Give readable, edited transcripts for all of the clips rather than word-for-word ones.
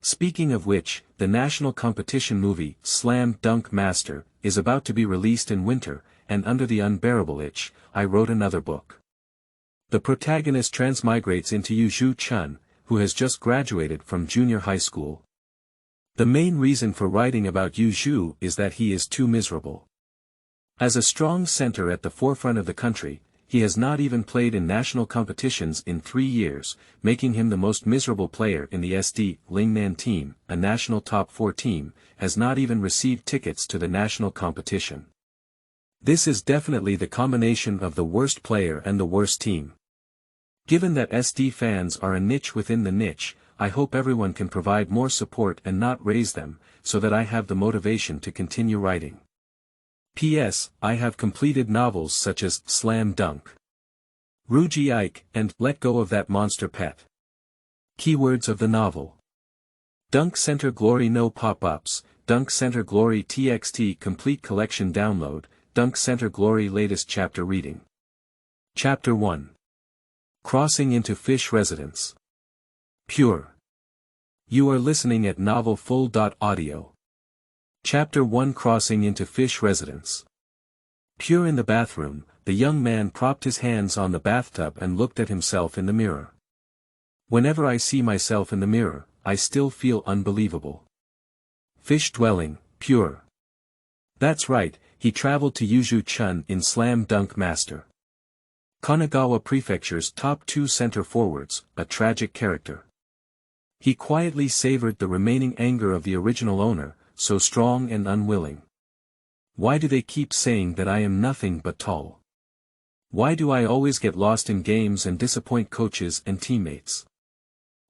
Speaking of which, the national competition movie, Slam Dunk Master, is about to be released in winter, and under the unbearable itch, I wrote another book. The protagonist transmigrates into Yu Zhu Chun, who has just graduated from junior high school. The main reason for writing about Yu Zhu is that he is too miserable. As a strong center at the forefront of the country, he has not even played in national competitions in 3 years, making him the most miserable player in the SD. Lingnan team, a national top 4 team, has not even received tickets to the national competition. This is definitely the combination of the worst player and the worst team. Given that SD fans are a niche within the niche, I hope everyone can provide more support and not raise them, so that I have the motivation to continue writing. P.S. I have completed novels such as Slam Dunk, Ruji Ike, and Let Go of That Monster Pet. Keywords of the novel: Dunk Center Glory No Pop-Ups, Dunk Center Glory TXT Complete Collection Download, Dunk Center Glory Latest Chapter Reading. Chapter 1. Crossing into Fish Residence. Pure. You are listening at novelfull.audio. Chapter 1. Crossing into Fish Residence. Pure. In the bathroom, the young man propped his hands on the bathtub and looked at himself in the mirror. Whenever I see myself in the mirror, I still feel unbelievable. Fish dwelling, Pure. That's right, he traveled to Yu Zhu Chun in Slam Dunk Master. Kanagawa Prefecture's top 2 center forwards, a tragic character. He quietly savored the remaining anger of the original owner, so strong and unwilling. Why do they keep saying that I am nothing but tall? Why do I always get lost in games and disappoint coaches and teammates?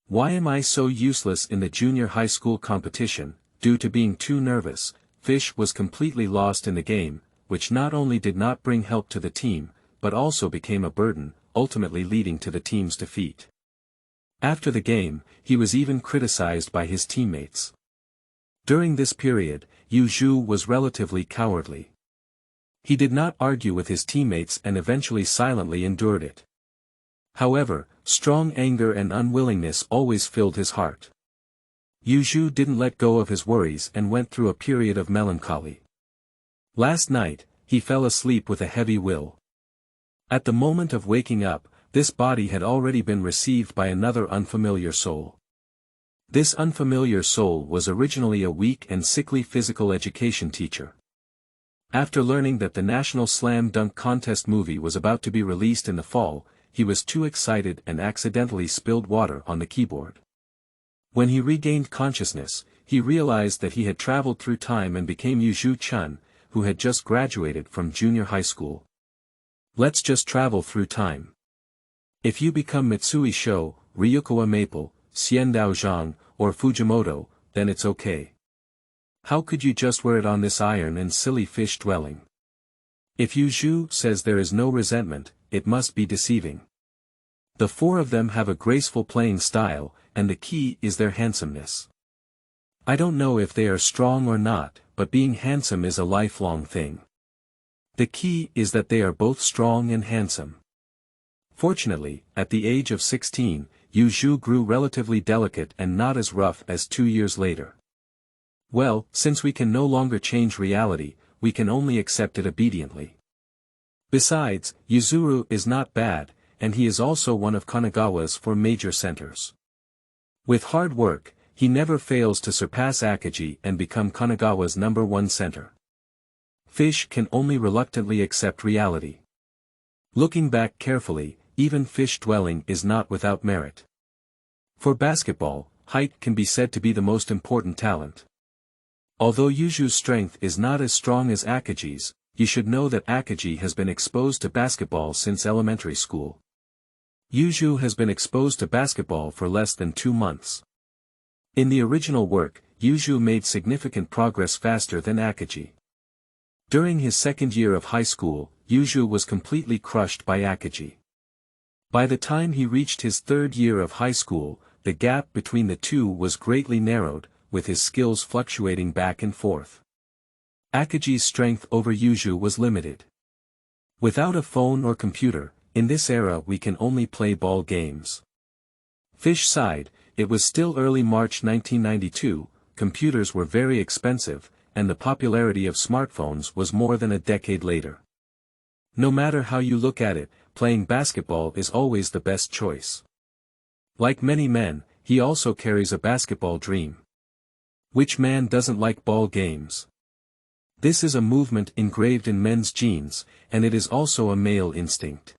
Why am I so useless in the junior high school competition? Due to being too nervous, Fish was completely lost in the game, which not only did not bring help to the team, but also became a burden, ultimately leading to the team's defeat. After the game, he was even criticized by his teammates. During this period, Yu Zhu was relatively cowardly. He did not argue with his teammates and eventually silently endured it. However, strong anger and unwillingness always filled his heart. Yu Zhu didn't let go of his worries and went through a period of melancholy. Last night, he fell asleep with a heavy will. At the moment of waking up, this body had already been received by another unfamiliar soul. This unfamiliar soul was originally a weak and sickly physical education teacher. After learning that the National Slam Dunk Contest movie was about to be released in the fall, he was too excited and accidentally spilled water on the keyboard. When he regained consciousness, he realized that he had traveled through time and became Yu Zhu Chun, who had just graduated from junior high school. Let's just travel through time. If you become Mitsui Sho, Ryukawa Maple, Xiandao Zhang, or Fujimoto, then it's okay. How could you just wear it on this iron and silly fish dwelling? If Yu Zhu says there is no resentment, it must be deceiving. The 4 of them have a graceful playing style, and the key is their handsomeness. I don't know if they are strong or not, but being handsome is a lifelong thing. The key is that they are both strong and handsome. Fortunately, at the age of 16, Yu Zhu grew relatively delicate and not as rough as 2 years later. Well, since we can no longer change reality, we can only accept it obediently. Besides, Yuzuru is not bad, and he is also one of Kanagawa's 4 major centers. With hard work, he never fails to surpass Akagi and become Kanagawa's #1 center. Fish can only reluctantly accept reality. Looking back carefully, even fish dwelling is not without merit. For basketball, height can be said to be the most important talent. Although Yuju's strength is not as strong as Akagi's, you should know that Akagi has been exposed to basketball since elementary school. Yuju has been exposed to basketball for less than 2 months. In the original work, Yuju made significant progress faster than Akagi. During his 2nd year of high school, Yuju was completely crushed by Akagi. By the time he reached his 3rd year of high school, the gap between the two was greatly narrowed, with his skills fluctuating back and forth. Akagi's strength over Yuju was limited. Without a phone or computer, in this era we can only play ball games. Fish sighed, It was still early March 1992, computers were very expensive, and the popularity of smartphones was more than a decade later. No matter how you look at it, playing basketball is always the best choice. Like many men, he also carries a basketball dream. Which man doesn't like ball games? This is a movement engraved in men's genes, and it is also a male instinct.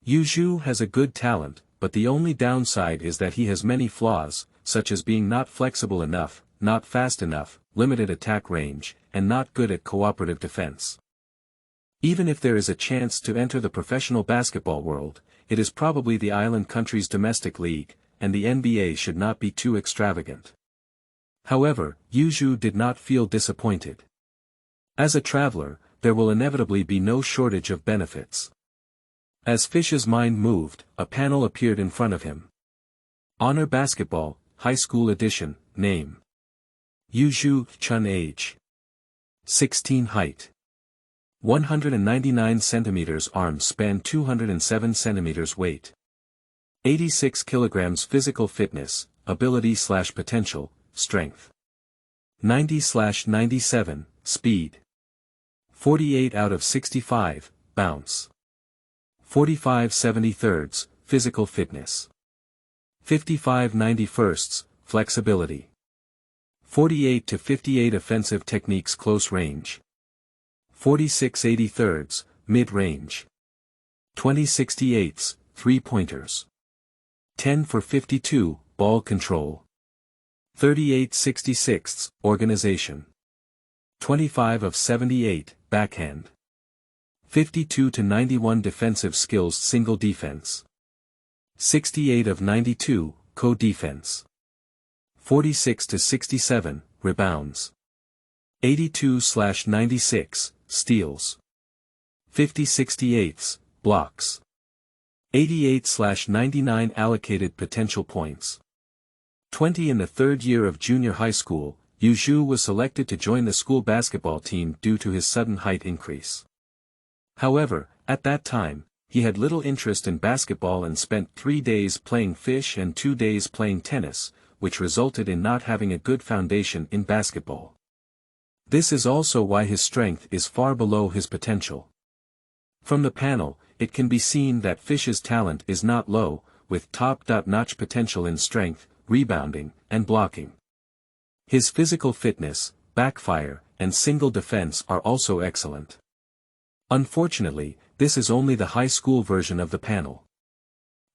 Yu Zhu has a good talent, but the only downside is that he has many flaws, such as being not flexible enough, not fast enough, limited attack range, and not good at cooperative defense. Even if there is a chance to enter the professional basketball world, it is probably the island country's domestic league, and the NBA should not be too extravagant. However, Yu Zhu did not feel disappointed. As a traveler, there will inevitably be no shortage of benefits. As Fish's mind moved, a panel appeared in front of him. Honor Basketball, High School Edition, Name. Yu Zhu Chun Age. 16 Height. 199 centimeters Arms span 207 centimeters Weight. 86 kilograms Physical Fitness, Ability/Potential, Strength. 90/97, Speed. 48 out of 65, Bounce. 45/73, Physical Fitness. 55/91, Flexibility. 48 to 58 Offensive Techniques Close Range. 46/83, Mid-Range. 20/68, Three-Pointers. 10 for 52, Ball Control. 38/66, Organization. 25 of 78, Backhand. 52 to 91 Defensive Skills Single Defense. 68 of 92, Co-Defense. 46 to 67, Rebounds. 82/96, Steals. 50/68, Blocks. 88/99 Allocated Potential Points. 20 In the third year of junior high school, Yu Zhu was selected to join the school basketball team due to his sudden height increase. However, at that time, he had little interest in basketball and spent 3 days playing fish and 2 days playing tennis, which resulted in not having a good foundation in basketball. This is also why his strength is far below his potential. From the panel, it can be seen that Fish's talent is not low, with top-notch potential in strength, rebounding, and blocking. His physical fitness, backfire, and single defense are also excellent. Unfortunately, this is only the high school version of the panel.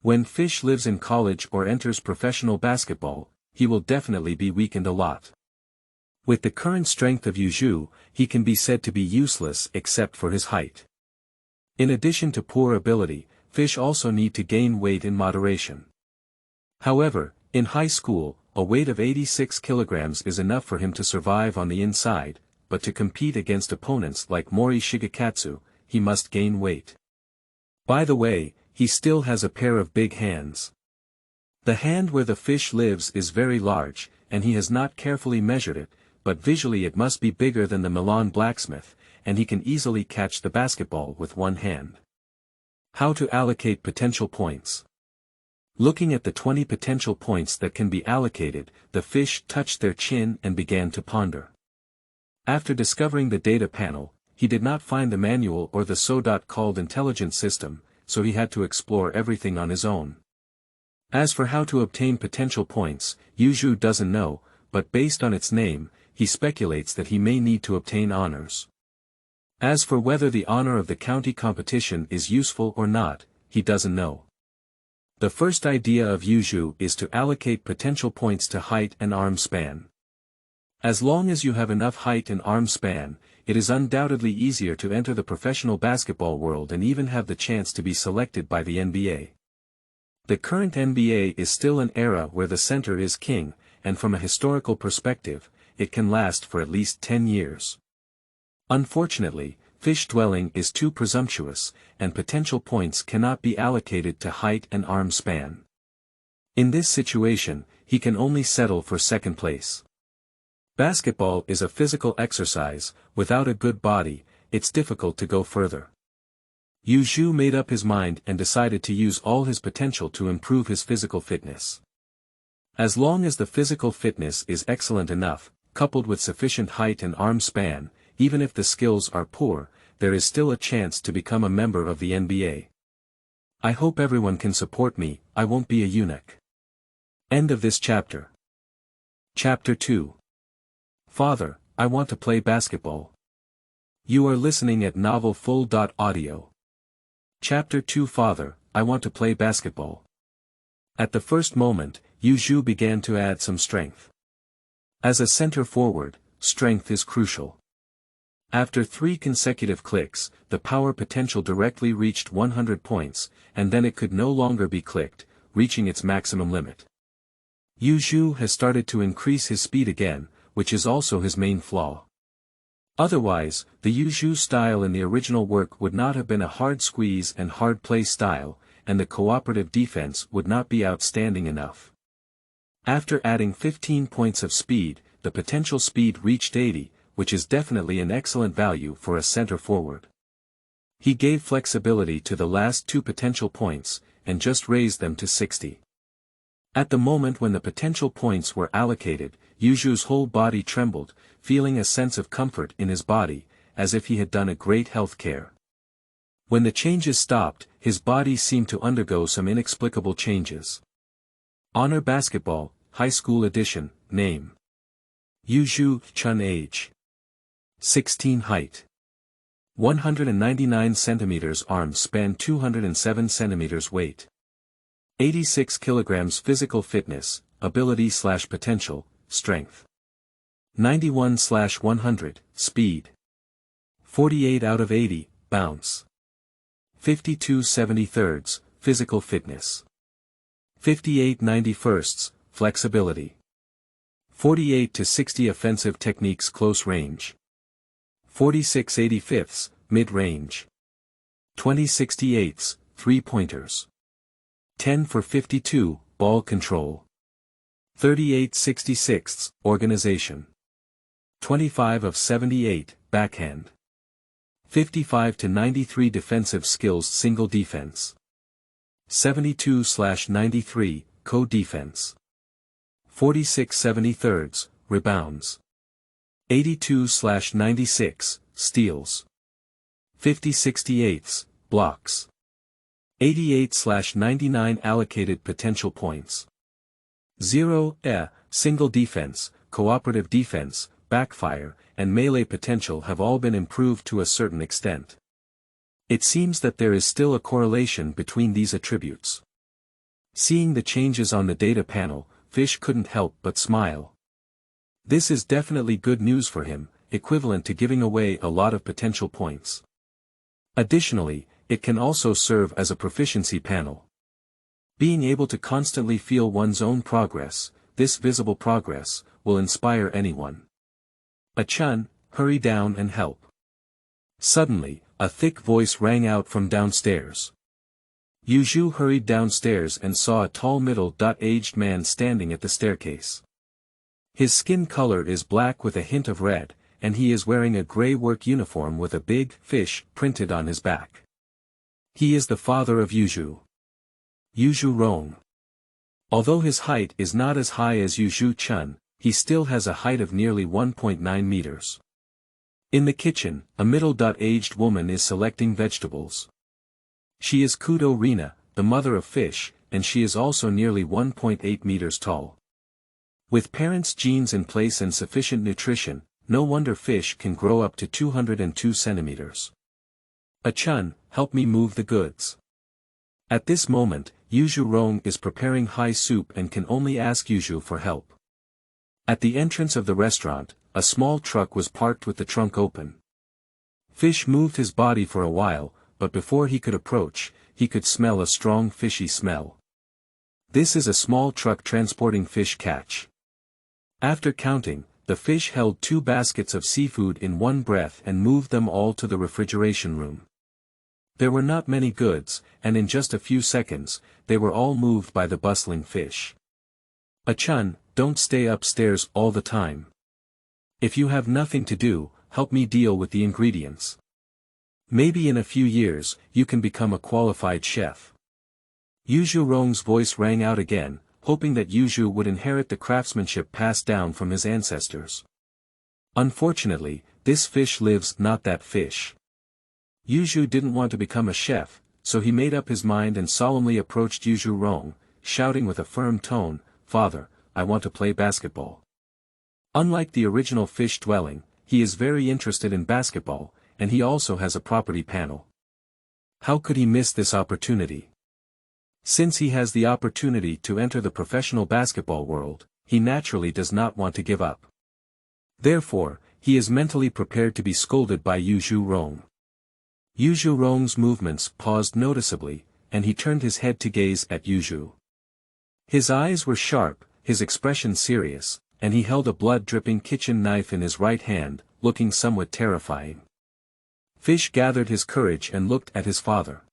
When Fish lives in college or enters professional basketball, he will definitely be weakened a lot. With the current strength of Yu Zhu, he can be said to be useless except for his height. In addition to poor ability, Fish also need to gain weight in moderation. However, in high school, a weight of 86 kilograms is enough for him to survive on the inside, but to compete against opponents like Mori Shigekatsu, he must gain weight. By the way, he still has a pair of big hands. The hand where the Fish lives is very large, and he has not carefully measured it, but visually it must be bigger than the Milan blacksmith, and he can easily catch the basketball with one hand. How to allocate potential points. Looking at the 20 potential points that can be allocated, the Fish touched their chin and began to ponder. After discovering the data panel, he did not find the manual or the so-called intelligent system, so he had to explore everything on his own. As for how to obtain potential points, Yu Zhu doesn't know, but based on its name, he speculates that he may need to obtain honors. As for whether the honor of the county competition is useful or not, he doesn't know. The first idea of Yu Zhu is to allocate potential points to height and arm span. As long as you have enough height and arm span, it is undoubtedly easier to enter the professional basketball world and even have the chance to be selected by the NBA. The current NBA is still an era where the center is king, and from a historical perspective, it can last for at least 10 years. Unfortunately, Fish dwelling is too presumptuous, and potential points cannot be allocated to height and arm span. In this situation, he can only settle for second place. Basketball is a physical exercise. Without a good body, it's difficult to go further. Yu Zhu made up his mind and decided to use all his potential to improve his physical fitness. As long as the physical fitness is excellent enough, coupled with sufficient height and arm span, even if the skills are poor, there is still a chance to become a member of the NBA. I hope everyone can support me, I won't be a eunuch. End of this chapter. Chapter 2. Father, I want to play basketball. You are listening at novelfull.audio. Chapter 2. Father, I want to play basketball. At the first moment, Yu Zhu began to add some strength. As a center forward, strength is crucial. After 3 consecutive clicks, the power potential directly reached 100 points, and then it could no longer be clicked, reaching its maximum limit. Yu Zhu has started to increase his speed again, which is also his main flaw. Otherwise, the Yu Zhu style in the original work would not have been a hard squeeze and hard play style, and the cooperative defense would not be outstanding enough. After adding 15 points of speed, the potential speed reached 80, which is definitely an excellent value for a center forward. He gave flexibility to the last 2 potential points, and just raised them to 60. At the moment when the potential points were allocated, Yu Zhu's whole body trembled, feeling a sense of comfort in his body, as if he had done a great health care. When the changes stopped, his body seemed to undergo some inexplicable changes. Honor Basketball, High School Edition, Name. Yu Zhu Chun. Age. 16. Height. 199 cm. Arms span 207 cm. Weight. 86 kg. Physical fitness, ability/potential, strength. 91/100, speed. 48 out of 80, bounce. 52/73, physical fitness. 58/91, flexibility. 48 to 60 offensive techniques close range. 46/85, mid-range. 20/68, three-pointers. 10 for 52, ball control. 38/66, organization. 25 of 78, backhand. 55 to 93 defensive skills single defense. 72/93, co-defense. 46/73, rebounds. 82/96, steals. 50/68, blocks. 88/99 allocated potential points. 0, single defense, cooperative defense, backfire, and melee potential have all been improved to a certain extent. It seems that there is still a correlation between these attributes. Seeing the changes on the data panel, Fish couldn't help but smile. This is definitely good news for him, equivalent to giving away a lot of potential points. Additionally, it can also serve as a proficiency panel. Being able to constantly feel one's own progress, this visible progress, will inspire anyone. Chun, hurry down and help. Suddenly, a thick voice rang out from downstairs. Yu Zhu hurried downstairs and saw a tall middle-aged man standing at the staircase. His skin color is black with a hint of red, and he is wearing a gray work uniform with a big fish printed on his back. He is the father of Yu Zhu. Yu Zhu Rong. Although his height is not as high as Yu Zhu Chun, he still has a height of nearly 1.9 meters. In the kitchen, a middle-aged woman is selecting vegetables. She is Kudo Rina, the mother of Fish, and she is also nearly 1.8 meters tall. With parents' genes in place and sufficient nutrition, no wonder Fish can grow up to 202 centimeters. Chun, help me move the goods. At this moment, Yu Zhu Rong is preparing high soup and can only ask Yu Zhu for help. At the entrance of the restaurant, a small truck was parked with the trunk open. Fish moved his body for a while, but before he could approach, he could smell a strong fishy smell. This is a small truck transporting fish catch. After counting, the fish held 2 baskets of seafood in one breath and moved them all to the refrigeration room. There were not many goods, and in just a few seconds, they were all moved by the bustling fish. Chun, don't stay upstairs all the time. If you have nothing to do, help me deal with the ingredients. Maybe in a few years, you can become a qualified chef. Yu Zhu Rong's voice rang out again, hoping that Yu Zhu would inherit the craftsmanship passed down from his ancestors. Unfortunately, this fish lives not that fish. Yu Zhu didn't want to become a chef, so he made up his mind and solemnly approached Yu Zhu Rong, shouting with a firm tone, "Father, I want to play basketball." Unlike the original fish dwelling, he is very interested in basketball, and he also has a property panel. How could he miss this opportunity? Since he has the opportunity to enter the professional basketball world, he naturally does not want to give up. Therefore, he is mentally prepared to be scolded by Yu Zhu Rong. Yu Zhu Rong's movements paused noticeably, and he turned his head to gaze at Yu Zhu. His eyes were sharp, his expression serious, and he held a blood-dripping kitchen knife in his right hand, looking somewhat terrifying. Fish gathered his courage and looked at his father.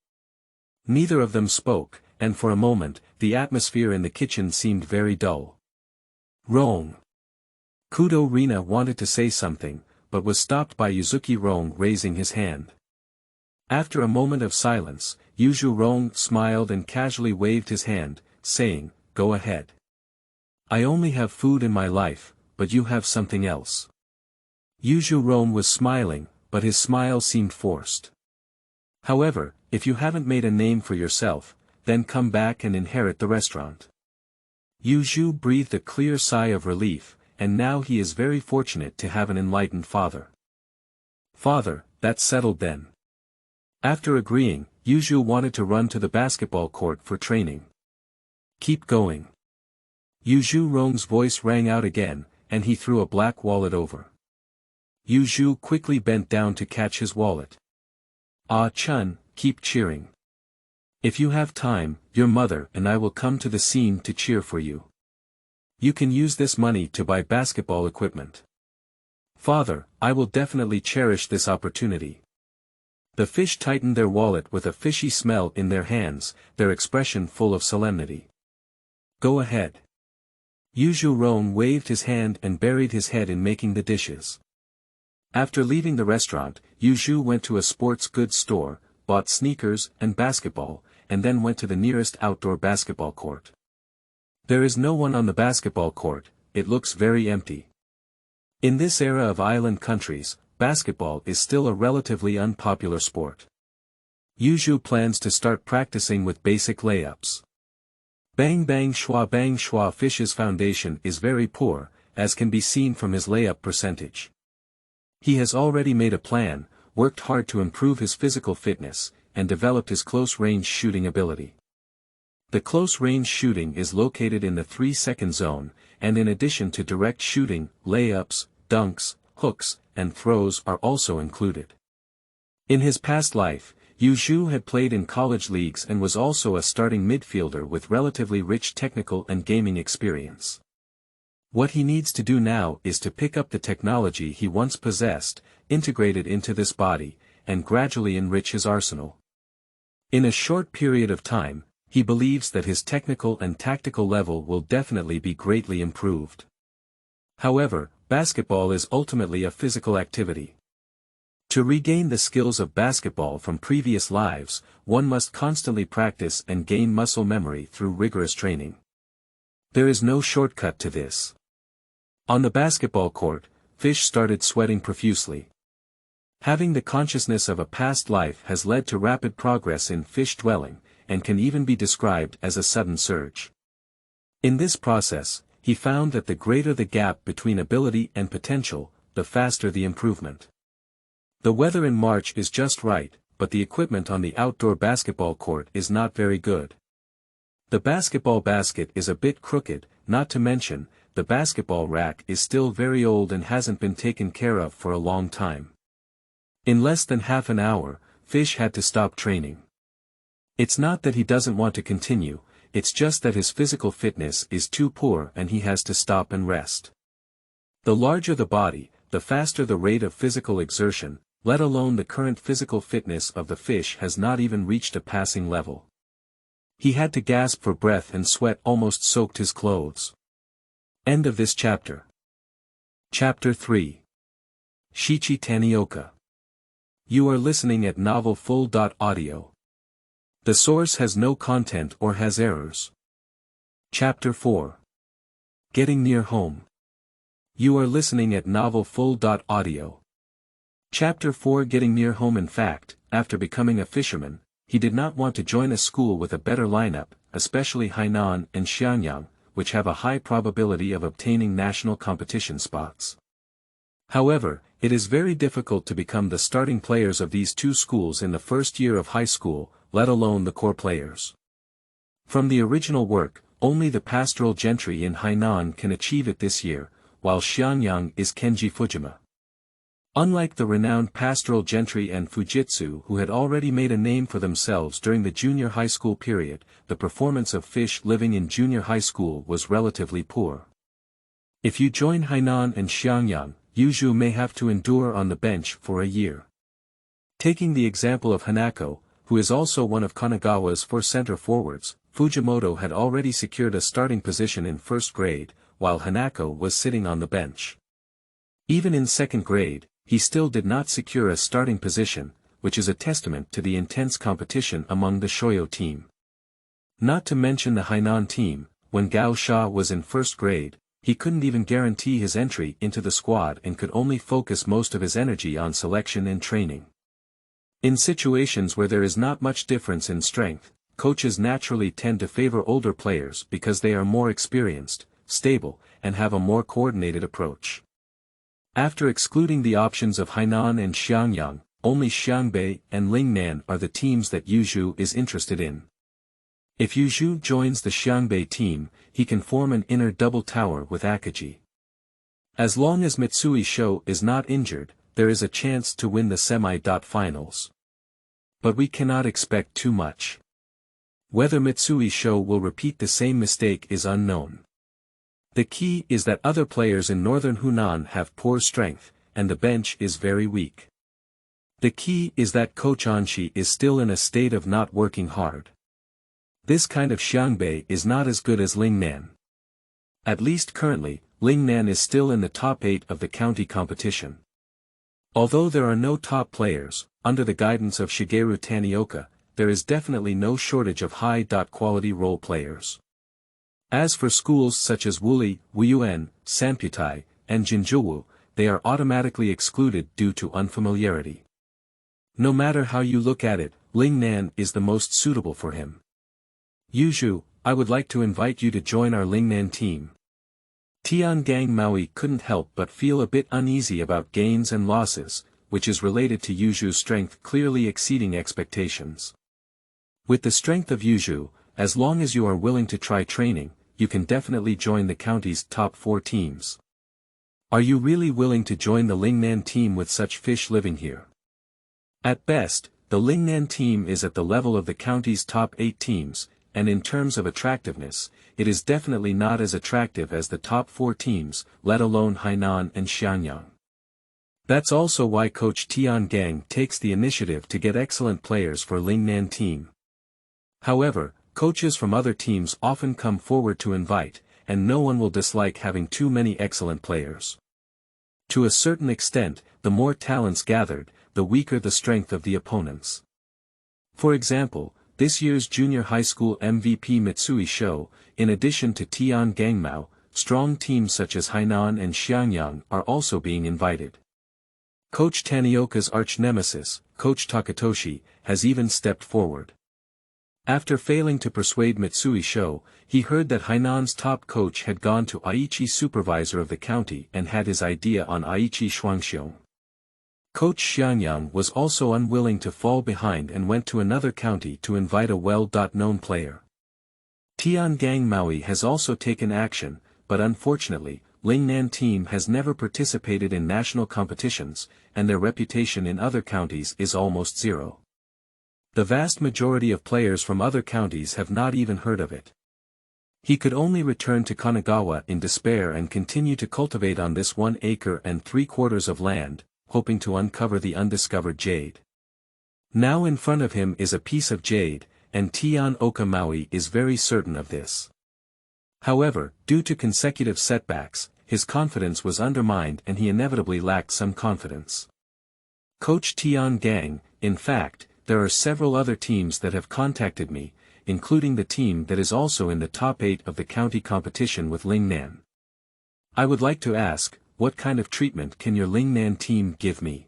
Neither of them spoke, and for a moment, the atmosphere in the kitchen seemed very dull. Rong. Kudo Rina wanted to say something, but was stopped by Yuzuki Rong raising his hand. After a moment of silence, Yu Zhu Rong smiled and casually waved his hand, saying, "Go ahead. I only have food in my life, but you have something else." Yu Zhu Rong was smiling, but his smile seemed forced. "However, if you haven't made a name for yourself, then come back and inherit the restaurant." Yu Zhu breathed a clear sigh of relief, and now he is very fortunate to have an enlightened father. "Father, that's settled then." After agreeing, Yu Zhu wanted to run to the basketball court for training. "Keep going." Yu Zhu Rong's voice rang out again, and he threw a black wallet over. Yu Zhu quickly bent down to catch his wallet. "Ah Chun, keep cheering. If you have time, your mother and I will come to the scene to cheer for you. You can use this money to buy basketball equipment." "Father, I will definitely cherish this opportunity." The fish tightened their wallet with a fishy smell in their hands, their expression full of solemnity. "Go ahead." Yu Zhu Rong waved his hand and buried his head in making the dishes. After leaving the restaurant, Yu Zhu went to a sports goods store, bought sneakers and basketball, and then went to the nearest outdoor basketball court. There is no one on the basketball court, it looks very empty. In this era of island countries, basketball is still a relatively unpopular sport. Yu Zhu plans to start practicing with basic layups. Bang Shua Fish's foundation is very poor, as can be seen from his layup percentage. He has already made a plan, worked hard to improve his physical fitness, and developed his close-range shooting ability. The close-range shooting is located in the 3-second zone, and in addition to direct shooting, layups, dunks, hooks, and throws are also included. In his past life, Yu Zhu had played in college leagues and was also a starting midfielder with relatively rich technical and gaming experience. What he needs to do now is to pick up the technology he once possessed, integrate it into this body, and gradually enrich his arsenal. In a short period of time, he believes that his technical and tactical level will definitely be greatly improved. However, basketball is ultimately a physical activity. To regain the skills of basketball from previous lives, one must constantly practice and gain muscle memory through rigorous training. There is no shortcut to this. On the basketball court, Fish started sweating profusely. Having the consciousness of a past life has led to rapid progress in fish dwelling, and can even be described as a sudden surge. In this process, he found that the greater the gap between ability and potential, the faster the improvement. The weather in March is just right, but the equipment on the outdoor basketball court is not very good. The basketball basket is a bit crooked, not to mention, the basketball rack is still very old and hasn't been taken care of for a long time. In less than half an hour, Fish had to stop training. It's not that he doesn't want to continue, it's just that his physical fitness is too poor and he has to stop and rest. The larger the body, the faster the rate of physical exertion, let alone the current physical fitness of the fish has not even reached a passing level. He had to gasp for breath and sweat almost soaked his clothes. End of this chapter. Chapter 3. Shiichi Tanioka. You are listening at novelfull.audio. The source has no content or has errors. Chapter 4. Getting Near Home. You are listening at Novel Full.audio. Chapter 4. Getting Near Home. In fact, after becoming a fisherman, he did not want to join a school with a better lineup, especially Hainan and Xiangyang, which have a high probability of obtaining national competition spots. However, it is very difficult to become the starting players of these two schools in the first year of high school, let alone the core players. From the original work, only the pastoral gentry in Hainan can achieve it this year, while Xiangyang is Kenji Fujima. Unlike the renowned pastoral gentry and Fujitsu who had already made a name for themselves during the junior high school period, the performance of fish living in junior high school was relatively poor. If you join Hainan and Xiangyang, Yu Zhu may have to endure on the bench for a year. Taking the example of Hanako, who is also one of Kanagawa's 4 center forwards, Fujimoto had already secured a starting position in first grade, while Hanako was sitting on the bench. Even in second grade, he still did not secure a starting position, which is a testament to the intense competition among the Shoyo team. Not to mention the Hainan team, when Gao Sha was in first grade, he couldn't even guarantee his entry into the squad and could only focus most of his energy on selection and training. In situations where there is not much difference in strength, coaches naturally tend to favor older players because they are more experienced, stable, and have a more coordinated approach. After excluding the options of Hainan and Xiangyang, only Xiangbei and Lingnan are the teams that Yu Zhu is interested in. If Yu Zhu joins the Xiangbei team, he can form an inner double tower with Akaji. As long as Mitsui Sho is not injured, there is a chance to win the semi-finals. But we cannot expect too much. Whether Mitsui Sho will repeat the same mistake is unknown. The key is that other players in northern Hunan have poor strength, and the bench is very weak. The key is that Coach Anshi is still in a state of not working hard. This kind of Xiangbei is not as good as Lingnan. At least currently, Lingnan is still in the top 8 of the county competition. Although there are no top players, under the guidance of Shigeru Tanioka, there is definitely no shortage of high-quality role players. As for schools such as Wuli, Wuyuan, Sanputai, and Jinjuwu, they are automatically excluded due to unfamiliarity. No matter how you look at it, Lingnan is the most suitable for him. Yu Zhu, I would like to invite you to join our Lingnan team. Tiangang Maui couldn't help but feel a bit uneasy about gains and losses, which is related to Yu Zhu's strength clearly exceeding expectations. With the strength of Yu Zhu, as long as you are willing to try training, you can definitely join the county's top 4 teams. Are you really willing to join the Lingnan team with such fish living here? At best, the Lingnan team is at the level of the county's top 8 teams, and in terms of attractiveness, it is definitely not as attractive as the top 4 teams, let alone Hainan and Xiangyang. That's also why Coach Tiangang takes the initiative to get excellent players for Lingnan team. However, coaches from other teams often come forward to invite, and no one will dislike having too many excellent players. To a certain extent, the more talents gathered, the weaker the strength of the opponents. For example, this year's junior high school MVP Mitsui Sho, in addition to Tiangang Mao, strong teams such as Hainan and Xiangyang are also being invited. Coach Tanioka's arch-nemesis, Coach Takatoshi, has even stepped forward. After failing to persuade Mitsui Sho, he heard that Hainan's top coach had gone to Aichi supervisor of the county and had his idea on Aichi Shuangxiong. Coach Xiangyang was also unwilling to fall behind and went to another county to invite a well-known player. Tiangang Maui has also taken action, but unfortunately, Lingnan team has never participated in national competitions, and their reputation in other counties is almost zero. The vast majority of players from other counties have not even heard of it. He could only return to Kanagawa in despair and continue to cultivate on this 1 acre and 3/4 of land, hoping to uncover the undiscovered jade. Now in front of him is a piece of jade, and Tanioka Maui is very certain of this. However, due to consecutive setbacks, his confidence was undermined and he inevitably lacked some confidence. Coach Tiangang, in fact, there are several other teams that have contacted me, including the team that is also in the top 8 of the county competition with Lingnan. I would like to ask, what kind of treatment can your Lingnan team give me?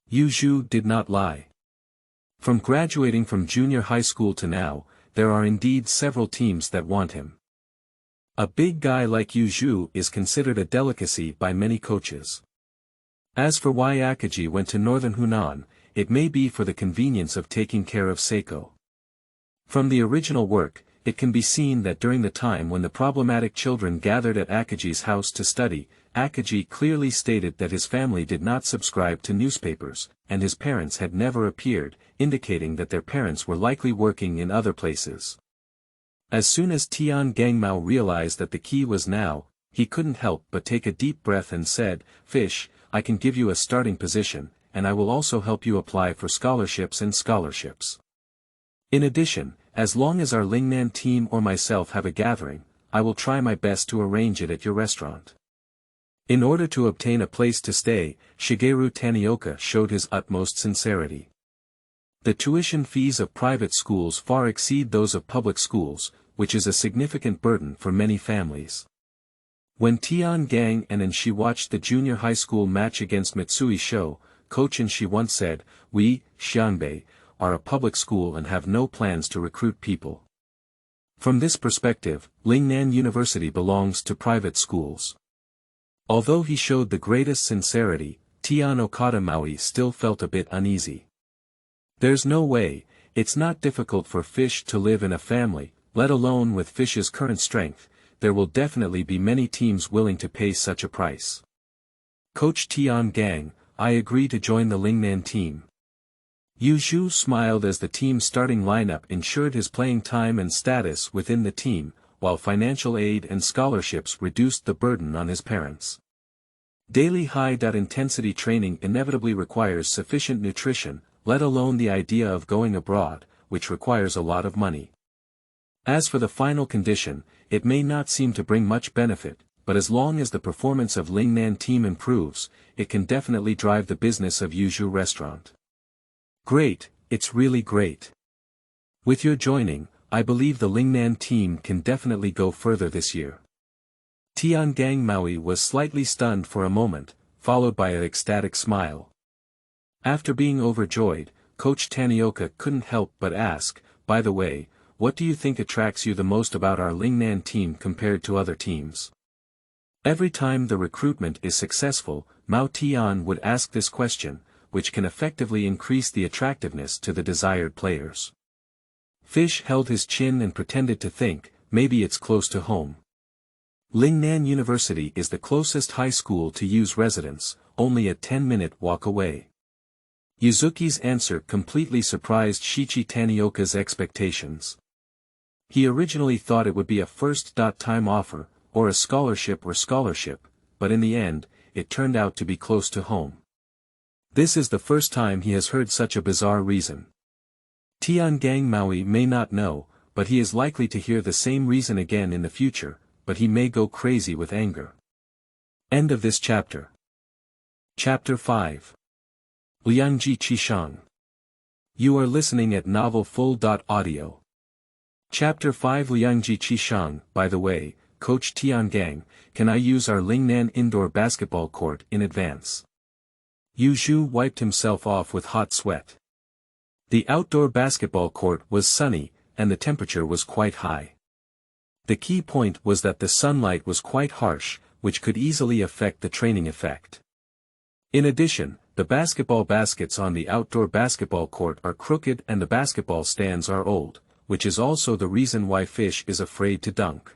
Yu Zhu did not lie. From graduating from junior high school to now, there are indeed several teams that want him. A big guy like Yu Zhu is considered a delicacy by many coaches. As for why Akaji went to northern Hunan, it may be for the convenience of taking care of Seiko. From the original work, it can be seen that during the time when the problematic children gathered at Akaji's house to study, Akaji clearly stated that his family did not subscribe to newspapers, and his parents had never appeared, indicating that their parents were likely working in other places. As soon as Tian Gangmao realized that the key was now, he couldn't help but take a deep breath and said, "Fish, I can give you a starting position, and I will also help you apply for scholarships and scholarships. In addition, as long as our Lingnan team or myself have a gathering, I will try my best to arrange it at your restaurant." In order to obtain a place to stay, Shigeru Tanioka showed his utmost sincerity. The tuition fees of private schools far exceed those of public schools, which is a significant burden for many families. When Tian Gang and Enshi watched the junior high school match against Mitsui Show, Coach Enshi once said, "We, Xianbei, are a public school and have no plans to recruit people." From this perspective, Lingnan University belongs to private schools. Although he showed the greatest sincerity, Tian Okada Maui still felt a bit uneasy. There's no way, it's not difficult for Fish to live in a family, let alone with Fish's current strength, there will definitely be many teams willing to pay such a price. Coach Tian Gang, I agree to join the Lingnan team. Yu Zhu smiled as the team's starting lineup ensured his playing time and status within the team, while financial aid and scholarships reduced the burden on his parents. Daily high-intensity training inevitably requires sufficient nutrition, let alone the idea of going abroad, which requires a lot of money. As for the final condition, it may not seem to bring much benefit, but as long as the performance of Lingnan team improves, it can definitely drive the business of Yu Zhu restaurant. Great, it's really great. With your joining, I believe the Lingnan team can definitely go further this year. Tian Gang Maui was slightly stunned for a moment, followed by an ecstatic smile. After being overjoyed, Coach Tanioka couldn't help but ask, "By the way, what do you think attracts you the most about our Lingnan team compared to other teams?" Every time the recruitment is successful, Mao Tian would ask this question, which can effectively increase the attractiveness to the desired players. Fish held his chin and pretended to think, maybe it's close to home. Lingnan University is the closest high school to Yu's residence, only a 10-minute walk away. Yuzuki's answer completely surprised Shiichi Tanioka's expectations. He originally thought it would be a first-time offer, or a scholarship, but in the end, it turned out to be close to home. This is the first time he has heard such a bizarre reason. Tian Gang Maui may not know, but he is likely to hear the same reason again in the future, but he may go crazy with anger. End of this chapter. Chapter 5. Liangji Chishang. You are listening at novelfull.audio. Chapter 5. Liangji Chishang. By the way, Coach Tian Gang, can I use our Lingnan indoor basketball court in advance? Yu Zhu wiped himself off with hot sweat. The outdoor basketball court was sunny, and the temperature was quite high. The key point was that the sunlight was quite harsh, which could easily affect the training effect. In addition, the basketball baskets on the outdoor basketball court are crooked and the basketball stands are old, which is also the reason why Fish is afraid to dunk.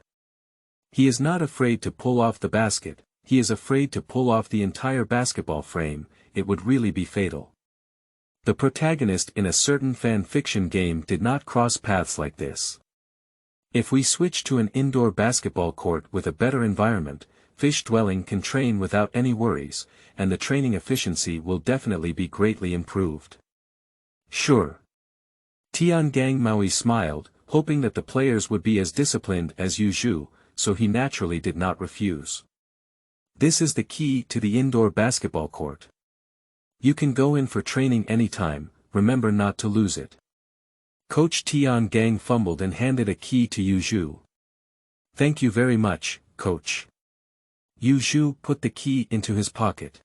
He is not afraid to pull off the basket, he is afraid to pull off the entire basketball frame, it would really be fatal. The protagonist in a certain fan fiction game did not cross paths like this. If we switch to an indoor basketball court with a better environment, Fish Dwelling can train without any worries, and the training efficiency will definitely be greatly improved. Sure. Tian Gang Maui smiled, hoping that the players would be as disciplined as Yu Zhu, so he naturally did not refuse. This is the key to the indoor basketball court. You can go in for training anytime, remember not to lose it. Coach Tian Gang fumbled and handed a key to Yu Zhu. "Thank you very much, coach." Yu Zhu put the key into his pocket.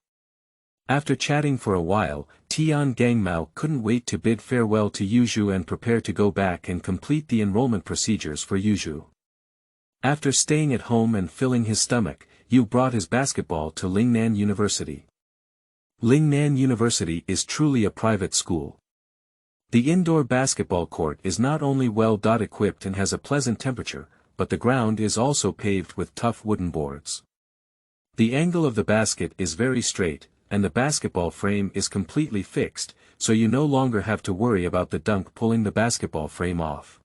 After chatting for a while, Tian Gangmao couldn't wait to bid farewell to Yu Zhu and prepare to go back and complete the enrollment procedures for Yu Zhu. After staying at home and filling his stomach, Yu brought his basketball to Lingnan University. Lingnan University is truly a private school. The indoor basketball court is not only well equipped and has a pleasant temperature, but the ground is also paved with tough wooden boards. The angle of the basket is very straight, and the basketball frame is completely fixed, so you no longer have to worry about the dunk pulling the basketball frame off.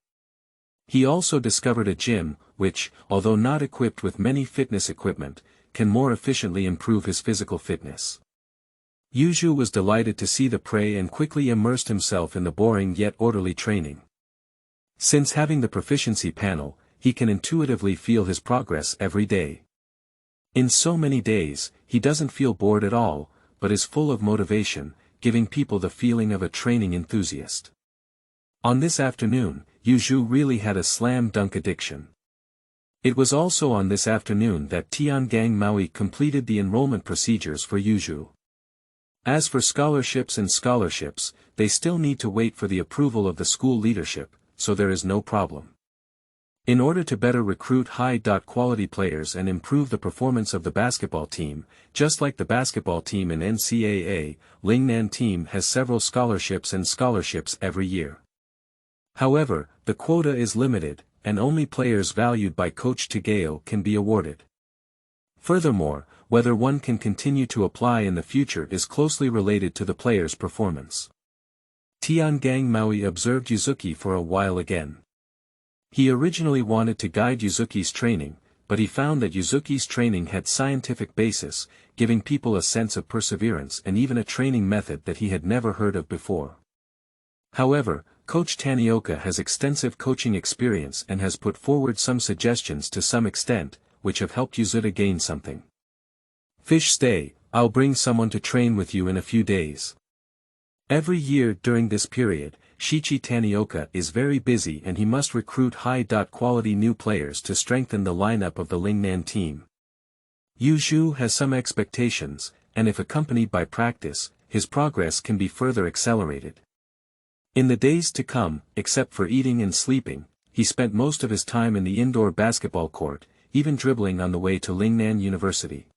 He also discovered a gym, which, although not equipped with many fitness equipment, can more efficiently improve his physical fitness. Yu Zhu was delighted to see the prey and quickly immersed himself in the boring yet orderly training. Since having the proficiency panel, he can intuitively feel his progress every day. In so many days, he doesn't feel bored at all, but is full of motivation, giving people the feeling of a training enthusiast. On this afternoon, Yu Zhu really had a slam dunk addiction. It was also on this afternoon that Tiangang Maui completed the enrollment procedures for Yu Zhu. As for scholarships, they still need to wait for the approval of the school leadership, so there is no problem. In order to better recruit high-quality players and improve the performance of the basketball team, just like the basketball team in NCAA, Lingnan team has several scholarships every year. However, the quota is limited, and only players valued by Coach Tagayo can be awarded. Furthermore, whether one can continue to apply in the future is closely related to the player's performance. Tiangang Maui observed Yuzuki for a while again. He originally wanted to guide Yuzuki's training, but he found that Yuzuki's training had scientific basis, giving people a sense of perseverance and even a training method that he had never heard of before. However, Coach Tanioka has extensive coaching experience and has put forward some suggestions to some extent, which have helped Yuzuki gain something. "Fish stay, I'll bring someone to train with you in a few days." Every year during this period, Shiichi Tanioka is very busy and he must recruit high-quality new players to strengthen the lineup of the Lingnan team. Yu Zhu has some expectations, and if accompanied by practice, his progress can be further accelerated. In the days to come, except for eating and sleeping, he spent most of his time in the indoor basketball court, even dribbling on the way to Lingnan University.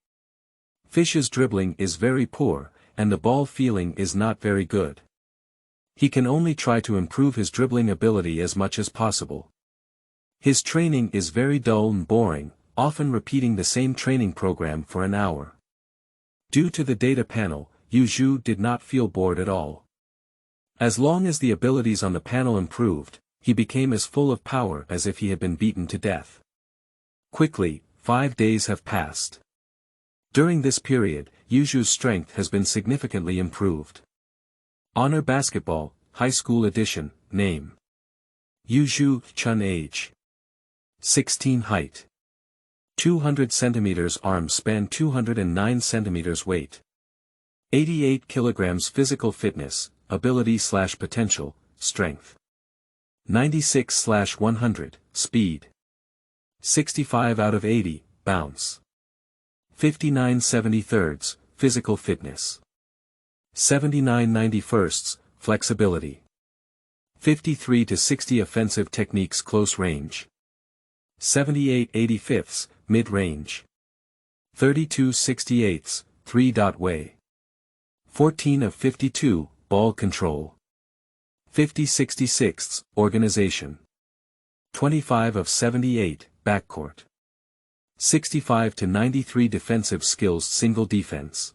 Fish's dribbling is very poor, and the ball feeling is not very good. He can only try to improve his dribbling ability as much as possible. His training is very dull and boring, often repeating the same training program for an hour. Due to the data panel, Yu Zhu did not feel bored at all. As long as the abilities on the panel improved, he became as full of power as if he had been beaten to death. Quickly, 5 days have passed. During this period, Yu Zhu's strength has been significantly improved. Honor Basketball, High School Edition, Name: Yu Zhu Chun. Age: 16. Height: 200 cm. Arm span: 209 cm. Weight: 88 kg. Physical fitness, ability/potential, strength: 96/100, speed: 65 out of 80, bounce: 59/73, physical fitness: 79/91, flexibility: 53 to 60 offensive techniques close range: 78/85, mid-range: 32/68, 3-way: 14 of 52, ball control: 50/66, organization: 25 of 78, backcourt: 65 to 93 defensive skills single defense: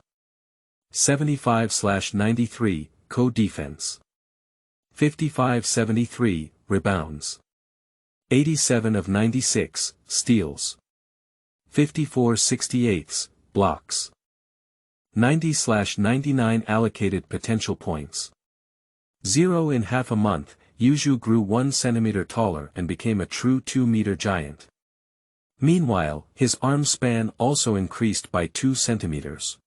75/93, co-defense: 55/73, rebounds: 87 of 96, steals: 54/68, blocks: 90/99 allocated potential points. 0 in half a month, Yu Zhu grew 1 centimeter taller and became a true 2-meter giant. Meanwhile, his arm span also increased by 2 centimeters.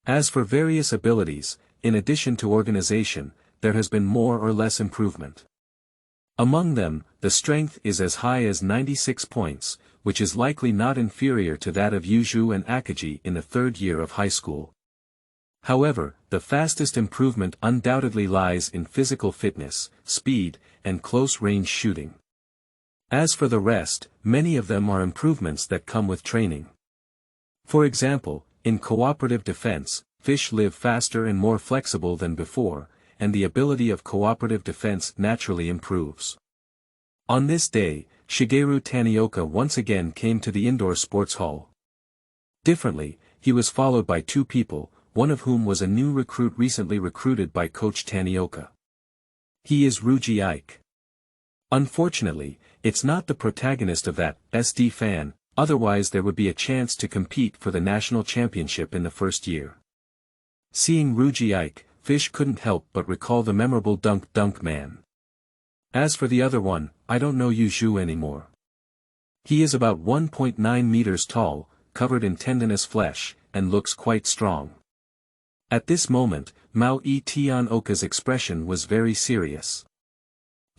As for various abilities, in addition to organization, there has been more or less improvement. Among them, the strength is as high as 96 points, which is likely not inferior to that of Yu Zhu and Akaji in the third year of high school. However, the fastest improvement undoubtedly lies in physical fitness, speed, and close-range shooting. As for the rest, many of them are improvements that come with training. For example, in cooperative defense, fish live faster and more flexible than before, and the ability of cooperative defense naturally improves. On this day, Shigeru Tanioka once again came to the indoor sports hall. Differently, he was followed by two people, one of whom was a new recruit recently recruited by Coach Tanioka. He is Ruji Ike. Unfortunately, it's not the protagonist of that SD fan, otherwise there would be a chance to compete for the national championship in the first year. Seeing Ruji Ike, Fish couldn't help but recall the memorable Dunk Man. As for the other one, I don't know Yu Zhu anymore. He is about 1.9 meters tall, covered in tendinous flesh, and looks quite strong. At this moment, Tanioka's expression was very serious.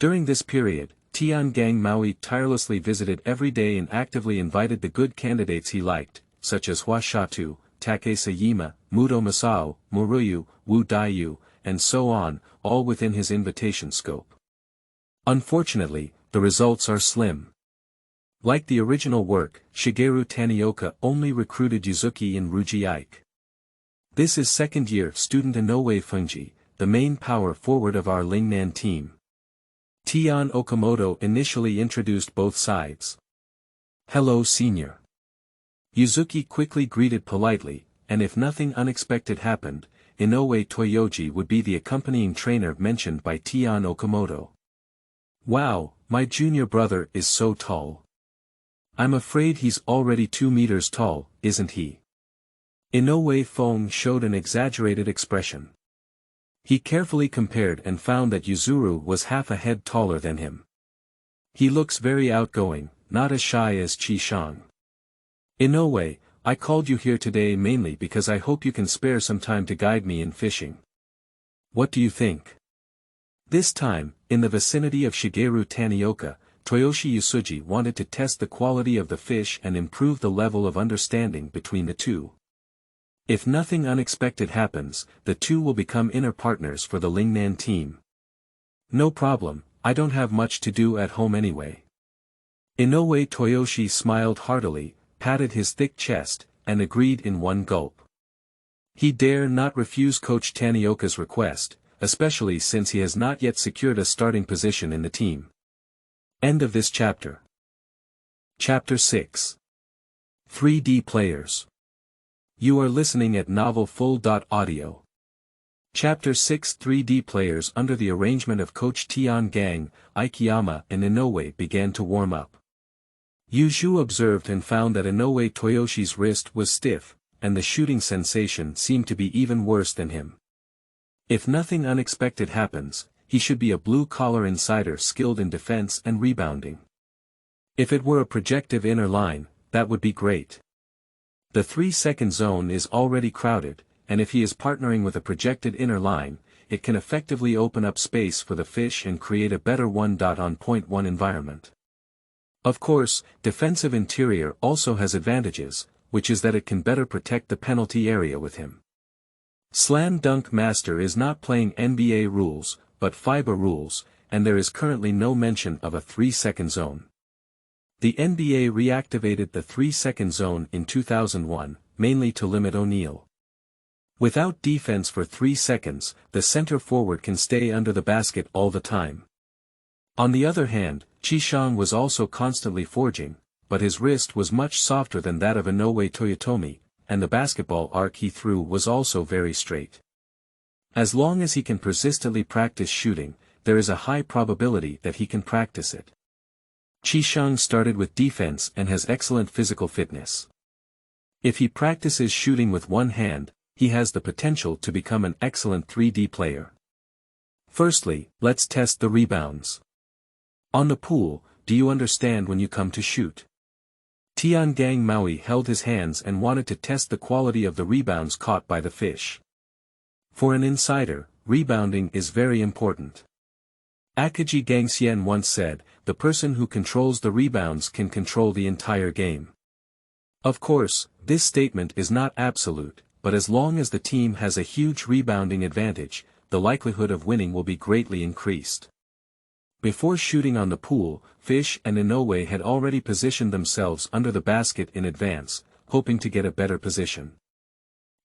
During this period, Tiangang Maui tirelessly visited every day and actively invited the good candidates he liked, such as Hua Shatu, Takei Yima, Mudo Masao, Muruyu, Wu Daiyu, and so on, all within his invitation scope. Unfortunately, the results are slim. Like the original work, Shigeru Tanioka only recruited Yuzuki and Ruji Ike. This is second-year student Inoue Fungi, the main power forward of our Lingnan team. Tian Okamoto initially introduced both sides. "Hello senior." Yuzuki quickly greeted politely, and if nothing unexpected happened, Inoue Toyoji would be the accompanying trainer mentioned by Tian Okamoto. "Wow, my junior brother is so tall. I'm afraid he's already 2 meters tall, isn't he?" Inoue Fong showed an exaggerated expression. He carefully compared and found that Yuzuru was half a head taller than him. "He looks very outgoing, not as shy as Chishang. Inoue, I called you here today mainly because I hope you can spare some time to guide me in fishing. What do you think?" This time, in the vicinity of Shigeru Tanioka, Toyoshi Yasuji wanted to test the quality of the fish and improve the level of understanding between the two. If nothing unexpected happens, the two will become inner partners for the Lingnan team. "No problem, I don't have much to do at home anyway." Inoue Toyoshi smiled heartily, patted his thick chest, and agreed in one gulp. He dare not refuse Coach Tanioka's request, especially since he has not yet secured a starting position in the team. End of this chapter. Chapter 6. 3D Players. You are listening at novelfull.audio. Chapter 6 3D Players. Under the arrangement of Coach Tiangang, Ikeyama and Inoue began to warm up. Yu Zhu observed and found that Inoue Toyoshi's wrist was stiff, and the shooting sensation seemed to be even worse than him. If nothing unexpected happens, he should be a blue-collar insider skilled in defense and rebounding. If it were a projective inner line, that would be great. The 3-second zone is already crowded, and if he is partnering with a projected inner line, it can effectively open up space for the fish and create a better 1.1 environment. Of course, defensive interior also has advantages, which is that it can better protect the penalty area with him. Slam Dunk Master is not playing NBA rules, but FIBA rules, and there is currently no mention of a 3-second zone. The NBA reactivated the 3-second zone in 2001, mainly to limit O'Neal. Without defense for 3 seconds, the center forward can stay under the basket all the time. On the other hand, Chishang was also constantly forging, but his wrist was much softer than that of Inoue Toyotomi, and the basketball arc he threw was also very straight. As long as he can persistently practice shooting, there is a high probability that he can practice it. Chishang started with defense and has excellent physical fitness. If he practices shooting with one hand, he has the potential to become an excellent 3D player. Firstly, let's test the rebounds. On the pool, do you understand when you come to shoot? Tiangang Maui held his hands and wanted to test the quality of the rebounds caught by the fish. For an insider, rebounding is very important. Akagi Gangxian once said, "The person who controls the rebounds can control the entire game." Of course, this statement is not absolute, but as long as the team has a huge rebounding advantage, the likelihood of winning will be greatly increased. Before shooting on the pool, Fish and Inoue had already positioned themselves under the basket in advance, hoping to get a better position.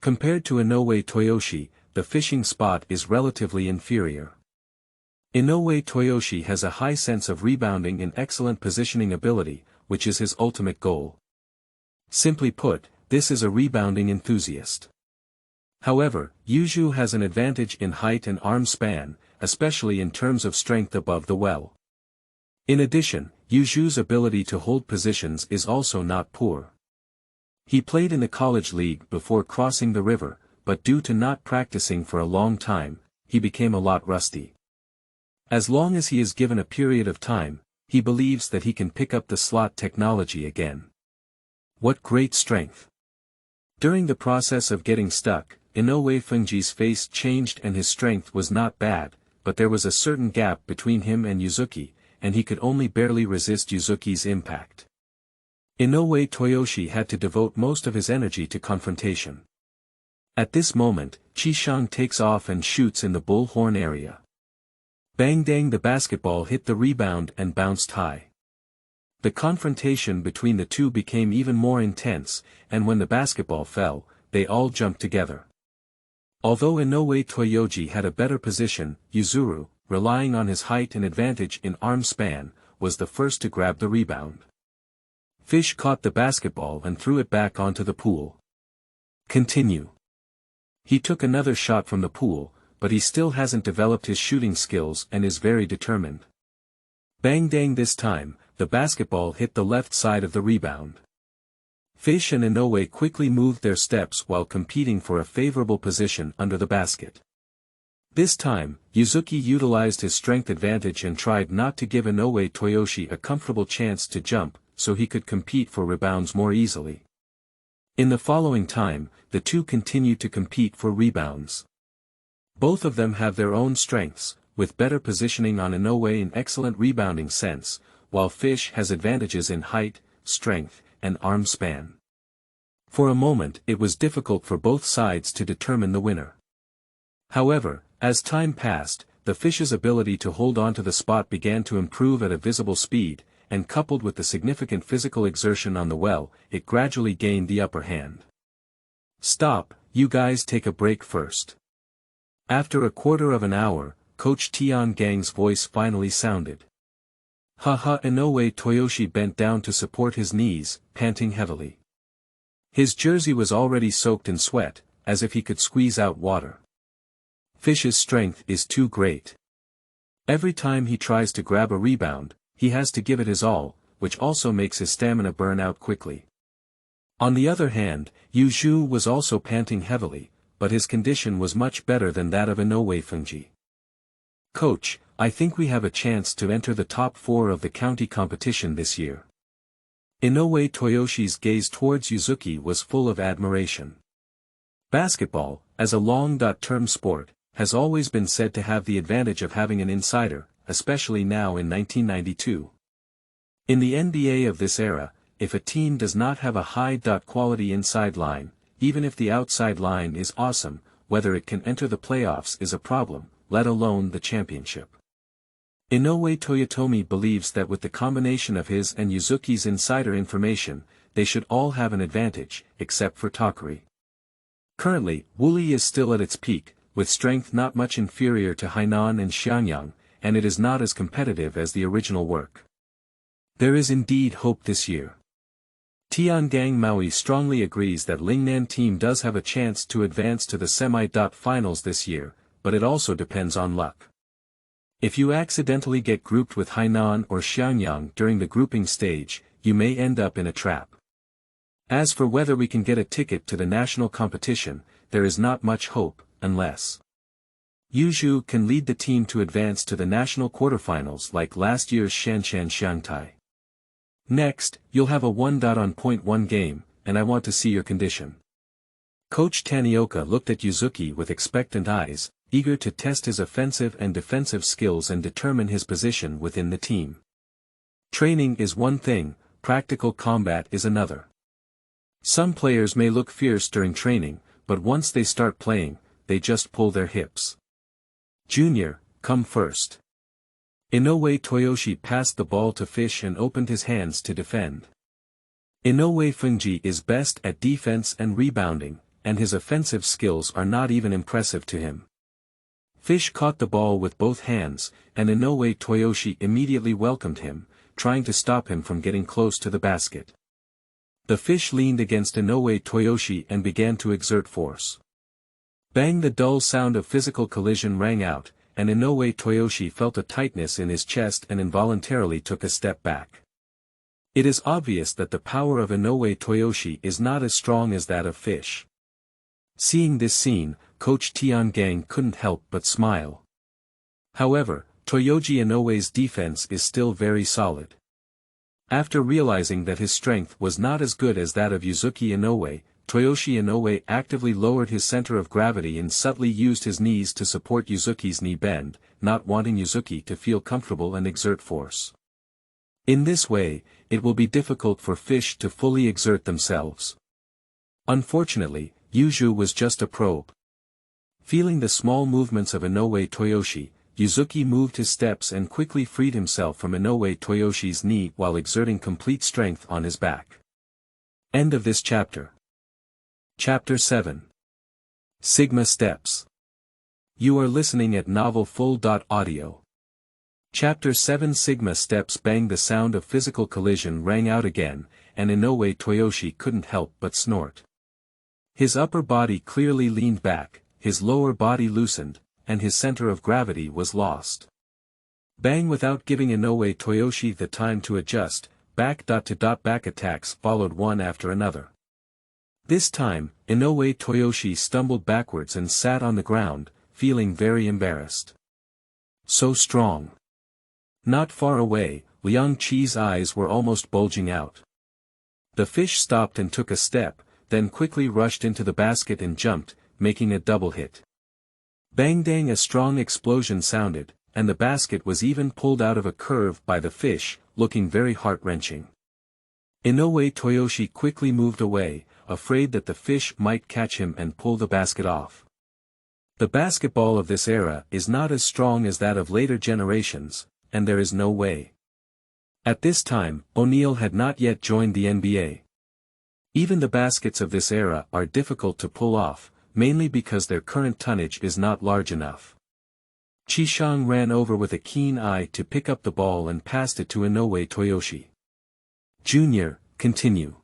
Compared to Inoue Toyoshi, the fishing spot is relatively inferior. Inoue Toyoshi has a high sense of rebounding and excellent positioning ability, which is his ultimate goal. Simply put, this is a rebounding enthusiast. However, Yu Zhu has an advantage in height and arm span, especially in terms of strength above the well. In addition, Yu Zhu's ability to hold positions is also not poor. He played in the college league before crossing the river, but due to not practicing for a long time, he became a lot rusty. As long as he is given a period of time, he believes that he can pick up the slot technology again. What great strength! During the process of getting stuck, Inoue Fungi's face changed and his strength was not bad, but there was a certain gap between him and Yuzuki, and he could only barely resist Yuzuki's impact. Inoue Toyoshi had to devote most of his energy to confrontation. At this moment, Chishang takes off and shoots in the bullhorn area. Bang dang, the basketball hit the rebound and bounced high. The confrontation between the two became even more intense, and when the basketball fell, they all jumped together. Although Inoue Toyoji had a better position, Yuzuru, relying on his height and advantage in arm span, was the first to grab the rebound. Fish caught the basketball and threw it back onto the pool. Continue. He took another shot from the pool, but he still hasn't developed his shooting skills and is very determined. Bang dang, this time, the basketball hit the left side of the rebound. Fish and Inoue quickly moved their steps while competing for a favorable position under the basket. This time, Yuzuki utilized his strength advantage and tried not to give Inoue Toyoshi a comfortable chance to jump, so he could compete for rebounds more easily. In the following time, the two continued to compete for rebounds. Both of them have their own strengths, with better positioning on Inoue in excellent rebounding sense, while Fish has advantages in height, strength, and arm span. For a moment it was difficult for both sides to determine the winner. However, as time passed, the Fish's ability to hold on to the spot began to improve at a visible speed, and coupled with the significant physical exertion on the well, it gradually gained the upper hand. "Stop, you guys, take a break first." After a quarter of an hour, Coach Tiangang's voice finally sounded. Haha, Inoue Toyoshi bent down to support his knees, panting heavily. His jersey was already soaked in sweat, as if he could squeeze out water. Fish's strength is too great. Every time he tries to grab a rebound, he has to give it his all, which also makes his stamina burn out quickly. On the other hand, Yu Zhu was also panting heavily, but his condition was much better than that of Inoue Fungi. "Coach, I think we have a chance to enter the top 4 of the county competition this year." Inoue Toyoshi's gaze towards Yuzuki was full of admiration. Basketball, as a long-term sport, has always been said to have the advantage of having an insider, especially now in 1992. In the NBA of this era, if a team does not have a high-quality inside line, even if the outside line is awesome, whether it can enter the playoffs is a problem, let alone the championship. Inoue Toyotomi believes that with the combination of his and Yuzuki's insider information, they should all have an advantage, except for Takuri. Currently, Wooly is still at its peak, with strength not much inferior to Hainan and Xiangyang, and it is not as competitive as the original work. There is indeed hope this year. Tiangang Maui strongly agrees that Lingnan team does have a chance to advance to the semi-finals this year, but it also depends on luck. If you accidentally get grouped with Hainan or Xiangyang during the grouping stage, you may end up in a trap. As for whether we can get a ticket to the national competition, there is not much hope, unless Yu Zhu can lead the team to advance to the national quarterfinals like last year's Shanshan Xiangtai. Next, you'll have a 1-on-1 game, and I want to see your condition. Coach Tanioka looked at Yuzuki with expectant eyes, eager to test his offensive and defensive skills and determine his position within the team. Training is one thing, practical combat is another. Some players may look fierce during training, but once they start playing, they just pull their hips. Junior, come first. Inoue Toyoshi passed the ball to Fish and opened his hands to defend. Inoue Fungi is best at defense and rebounding, and his offensive skills are not even impressive to him. Fish caught the ball with both hands, and Inoue Toyoshi immediately welcomed him, trying to stop him from getting close to the basket. The Fish leaned against Inoue Toyoshi and began to exert force. Bang! The dull sound of physical collision rang out, and Inoue Toyoshi felt a tightness in his chest and involuntarily took a step back. It is obvious that the power of Inoue Toyoshi is not as strong as that of Fish. Seeing this scene, Coach Tiangang couldn't help but smile. However, Toyoji Inoue's defense is still very solid. After realizing that his strength was not as good as that of Yuzuki Inoue, Toyoshi Inoue actively lowered his center of gravity and subtly used his knees to support Yuzuki's knee bend, not wanting Yuzuki to feel comfortable and exert force. In this way, it will be difficult for Fish to fully exert themselves. Unfortunately, Yu Zhu was just a probe. Feeling the small movements of Inoue Toyoshi, Yuzuki moved his steps and quickly freed himself from Inoue Toyoshi's knee while exerting complete strength on his back. End of this chapter. Chapter 7. Sigma Steps. You are listening at novelfull.audio. Chapter 7. Sigma Steps. Bang! The sound of physical collision rang out again, and Inoue Toyoshi couldn't help but snort. His upper body clearly leaned back, his lower body loosened, and his center of gravity was lost. Bang! Without giving Inoue Toyoshi the time to adjust, back attacks followed one after another. This time, Inoue Toyoshi stumbled backwards and sat on the ground, feeling very embarrassed. So strong. Not far away, Liangji's eyes were almost bulging out. The Fish stopped and took a step, then quickly rushed into the basket and jumped, making a double hit. Bang! Dang! A strong explosion sounded, and the basket was even pulled out of a curve by the Fish, looking very heart-wrenching. Inoue Toyoshi quickly moved away, afraid that the Fish might catch him and pull the basket off. The basketball of this era is not as strong as that of later generations, and there is no way. At this time, O'Neal had not yet joined the NBA. Even the baskets of this era are difficult to pull off, mainly because their current tonnage is not large enough. Chishang ran over with a keen eye to pick up the ball and passed it to Inoue Toyoshi. Junior, continue.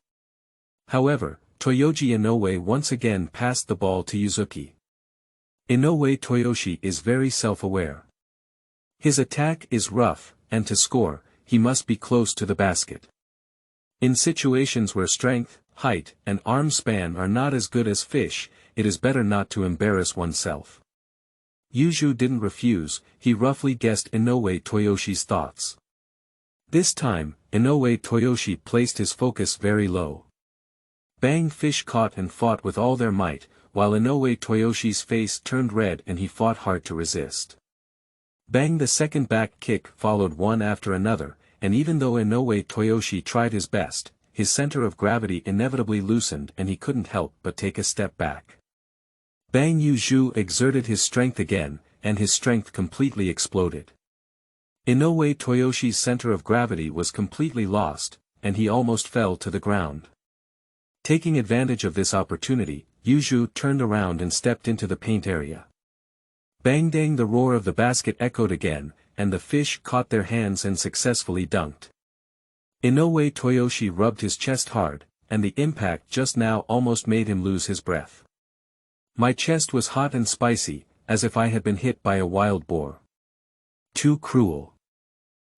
However, Toyoji Inoue once again passed the ball to Yuzuki. Inoue Toyoshi is very self-aware. His attack is rough, and to score, he must be close to the basket. In situations where strength, height, and arm span are not as good as Fish, it is better not to embarrass oneself. Yu Zhu didn't refuse, he roughly guessed Inoue Toyoshi's thoughts. This time, Inoue Toyoshi placed his focus very low. Bang! Fish caught and fought with all their might, while Inoue Toyoshi's face turned red and he fought hard to resist. Bang! The second back kick followed one after another, and even though Inoue Toyoshi tried his best, his center of gravity inevitably loosened and he couldn't help but take a step back. Bang! Yu Zhu exerted his strength again, and his strength completely exploded. Inoue Toyoshi's center of gravity was completely lost, and he almost fell to the ground. Taking advantage of this opportunity, Yu Zhu turned around and stepped into the paint area. Bang! Dang! The roar of the basket echoed again, and the Fish caught their hands and successfully dunked. Inoue Toyoshi rubbed his chest hard, and the impact just now almost made him lose his breath. My chest was hot and spicy, as if I had been hit by a wild boar. Too cruel.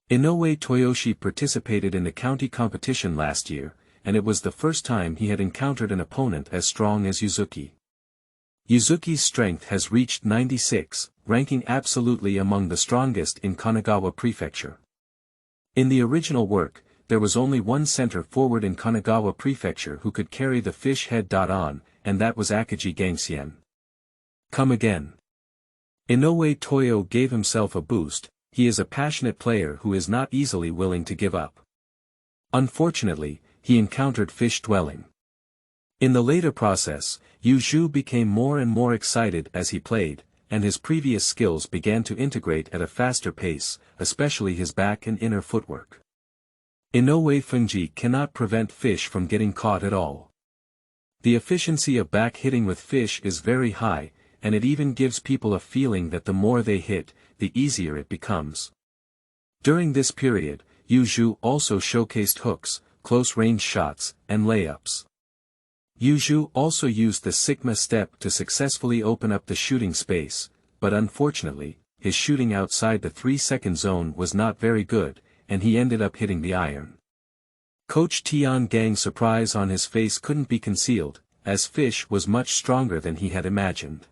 Inoue Toyoshi participated in the county competition last year, and it was the first time he had encountered an opponent as strong as Yuzuki. Yuzuki's strength has reached 96, ranking absolutely among the strongest in Kanagawa Prefecture. In the original work, there was only one center forward in Kanagawa Prefecture who could carry the Fish head on, and that was Akagi Gangxian. Come again. Inoue Toyo gave himself a boost. He is a passionate player who is not easily willing to give up. Unfortunately, he encountered fish dwelling. In the later process, Yu Zhu became more and more excited as he played, and his previous skills began to integrate at a faster pace, especially his back and inner footwork. Inoue Fungi cannot prevent fish from getting caught at all. The efficiency of back hitting with fish is very high, and it even gives people a feeling that the more they hit, the easier it becomes. During this period, Yu Zhu also showcased hooks, close-range shots, and layups. Yu Zhu also used the Sigma step to successfully open up the shooting space, but unfortunately, his shooting outside the 3-second zone was not very good, and he ended up hitting the iron. Coach Tian Gang's surprise on his face couldn't be concealed, as Fish was much stronger than he had imagined.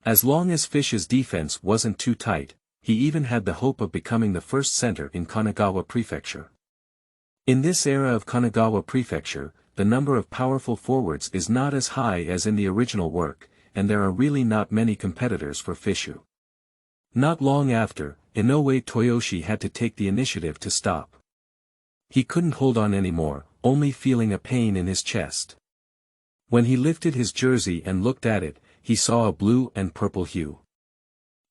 As long as Fish's defense wasn't too tight, he even had the hope of becoming the first center in Kanagawa Prefecture. In this era of Kanagawa Prefecture, the number of powerful forwards is not as high as in the original work, and there are really not many competitors for Fishu. Not long after, Inoue Toyoshi had to take the initiative to stop. He couldn't hold on anymore, only feeling a pain in his chest. When he lifted his jersey and looked at it, he saw a blue and purple hue.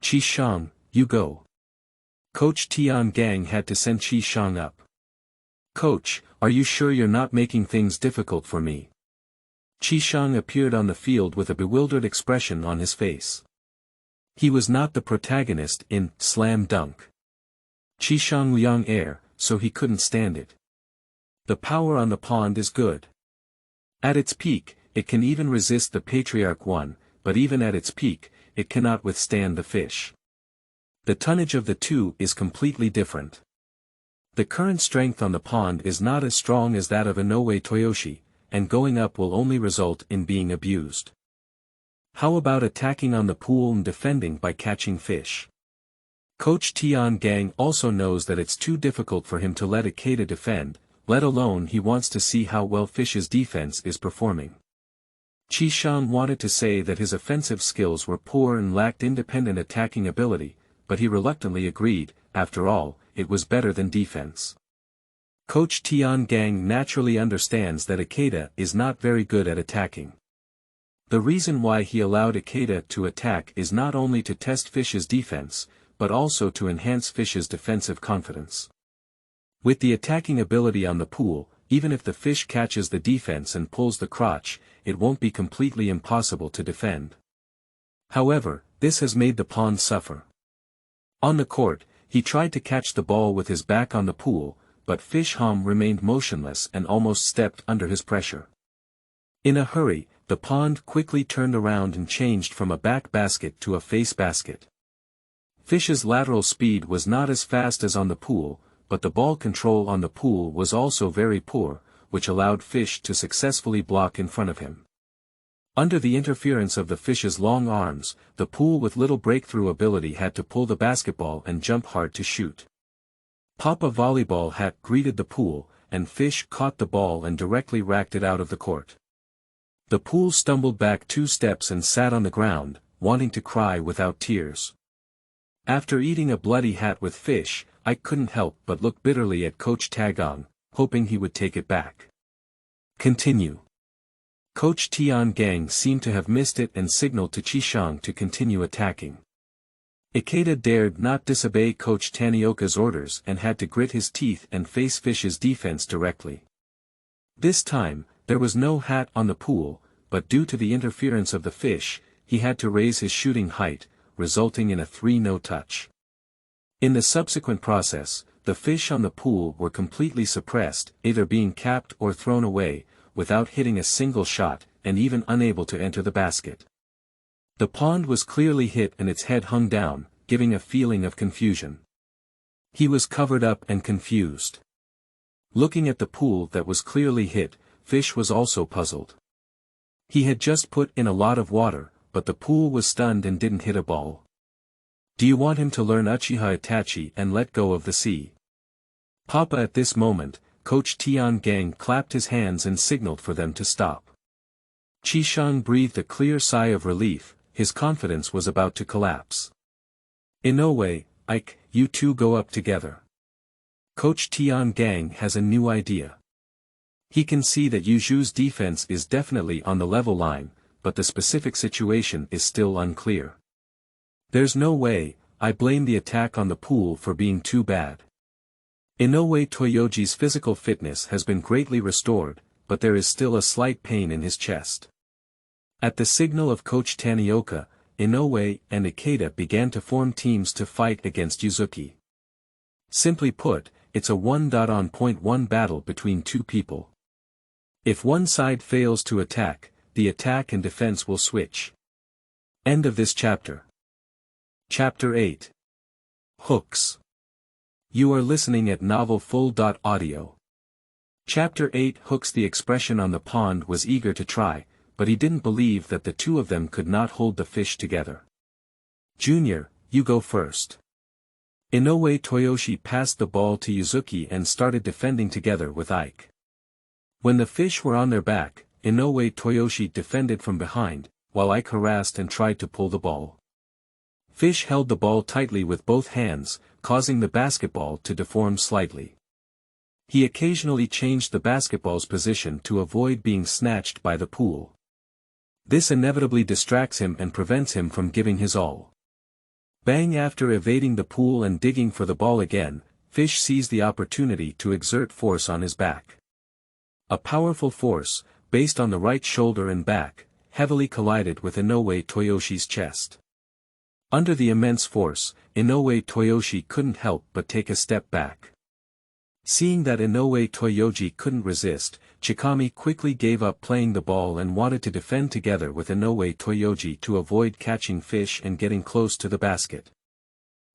Chishang, you go. Coach Tian Gang had to send Chishang up. Coach, are you sure you're not making things difficult for me? Chishang appeared on the field with a bewildered expression on his face. He was not the protagonist in Slam Dunk. Chishang Liang Air, so he couldn't stand it. The power on the pond is good. At its peak, it can even resist the Patriarch 1, but even at its peak, it cannot withstand the fish. The tonnage of the two is completely different. The current strength on the pond is not as strong as that of Inoue Toyoshi, and going up will only result in being abused. How about attacking on the pool and defending by catching fish? Coach Tian Gang also knows that it's too difficult for him to let Ikeda defend, let alone he wants to see how well Fish's defense is performing. Chishang wanted to say that his offensive skills were poor and lacked independent attacking ability, but he reluctantly agreed. After all, it was better than defense. Coach Tian Gang naturally understands that Ikeda is not very good at attacking. The reason why he allowed Ikeda to attack is not only to test Fish's defense, but also to enhance Fish's defensive confidence. With the attacking ability on the pool, even if the fish catches the defense and pulls the crotch, it won't be completely impossible to defend. However, this has made the pond suffer. On the court, he tried to catch the ball with his back on the pool, but Fish Hom remained motionless and almost stepped under his pressure. In a hurry, the pond quickly turned around and changed from a back basket to a face basket. Fish's lateral speed was not as fast as on the pool, but the ball control on the pool was also very poor, which allowed Fish to successfully block in front of him. Under the interference of the Fish's long arms, the pool with little breakthrough ability had to pull the basketball and jump hard to shoot. Papa Volleyball Hat greeted the pool, and Fish caught the ball and directly racked it out of the court. The pool stumbled back 2 steps and sat on the ground, wanting to cry without tears. After eating a bloody hat with Fish, I couldn't help but look bitterly at Coach Tagang, hoping he would take it back. Continue. Coach Tian Gang seemed to have missed it and signaled to Chishang to continue attacking. Ikeda dared not disobey Coach Tanioka's orders and had to grit his teeth and face Fish's defense directly. This time, there was no hat on the pool, but due to the interference of the Fish, he had to raise his shooting height, resulting in a 3-no touch. In the subsequent process, the fish on the pool were completely suppressed, either being capped or thrown away, without hitting a single shot, and even unable to enter the basket. The pond was clearly hit and its head hung down, giving a feeling of confusion. He was covered up and confused. Looking at the pool that was clearly hit, Fish was also puzzled. He had just put in a lot of water, but the pool was stunned and didn't hit a ball. Do you want him to learn Uchiha Itachi and let go of the sea? Papa at this moment, Coach Tian Gang clapped his hands and signaled for them to stop. Chishang breathed a clear sigh of relief, his confidence was about to collapse. Inoue, Ike, you two go up together. Coach Tian has a new idea. He can see that Yu Zhu's defense is definitely on the level line, but the specific situation is still unclear. There's no way, I blame the attack on the pool for being too bad. Inoue Toyoji's physical fitness has been greatly restored, but there is still a slight pain in his chest. At the signal of Coach Tanioka, Inoue and Ikeda began to form teams to fight against Yuzuki. Simply put, it's a 1-on-1 battle between two people. If one side fails to attack, the attack and defense will switch. End of this chapter. Chapter 8. Hooks. You are listening at novelfull.audio. Chapter 8. Hooks. The expression on the pond was eager to try, but he didn't believe that the two of them could not hold the fish together. Junior, you go first. Inoue Toyoshi passed the ball to Yuzuki and started defending together with Ike. When the fish were on their back, Inoue Toyoshi defended from behind, while Ike harassed and tried to pull the ball. Fish held the ball tightly with both hands, causing the basketball to deform slightly. He occasionally changed the basketball's position to avoid being snatched by the pool. This inevitably distracts him and prevents him from giving his all. Bang! After evading the pool and digging for the ball again, Fish sees the opportunity to exert force on his back. A powerful force, based on the right shoulder and back, heavily collided with Inoue Toyoshi's chest. Under the immense force, Inoue Toyoshi couldn't help but take a step back. Seeing that Inoue Toyoji couldn't resist, Chikami quickly gave up playing the ball and wanted to defend together with Inoue Toyoji to avoid catching Fish and getting close to the basket.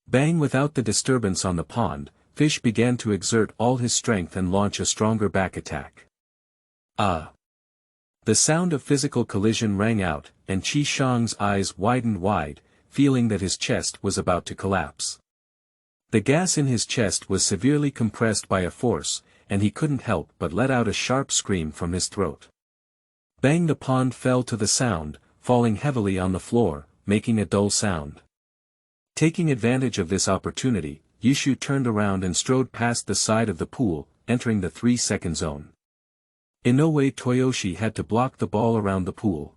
Bang! Without the disturbance on the pond, Fish began to exert all his strength and launch a stronger back attack. Ah! The sound of physical collision rang out, and Chishang's eyes widened wide, feeling that his chest was about to collapse. The gas in his chest was severely compressed by a force, and he couldn't help but let out a sharp scream from his throat. Bang! The pond fell to the sound, falling heavily on the floor, making a dull sound. Taking advantage of this opportunity, Yushu turned around and strode past the side of the pool, entering the 3-second zone. Inoue Toyoshi had to block the ball around the pool.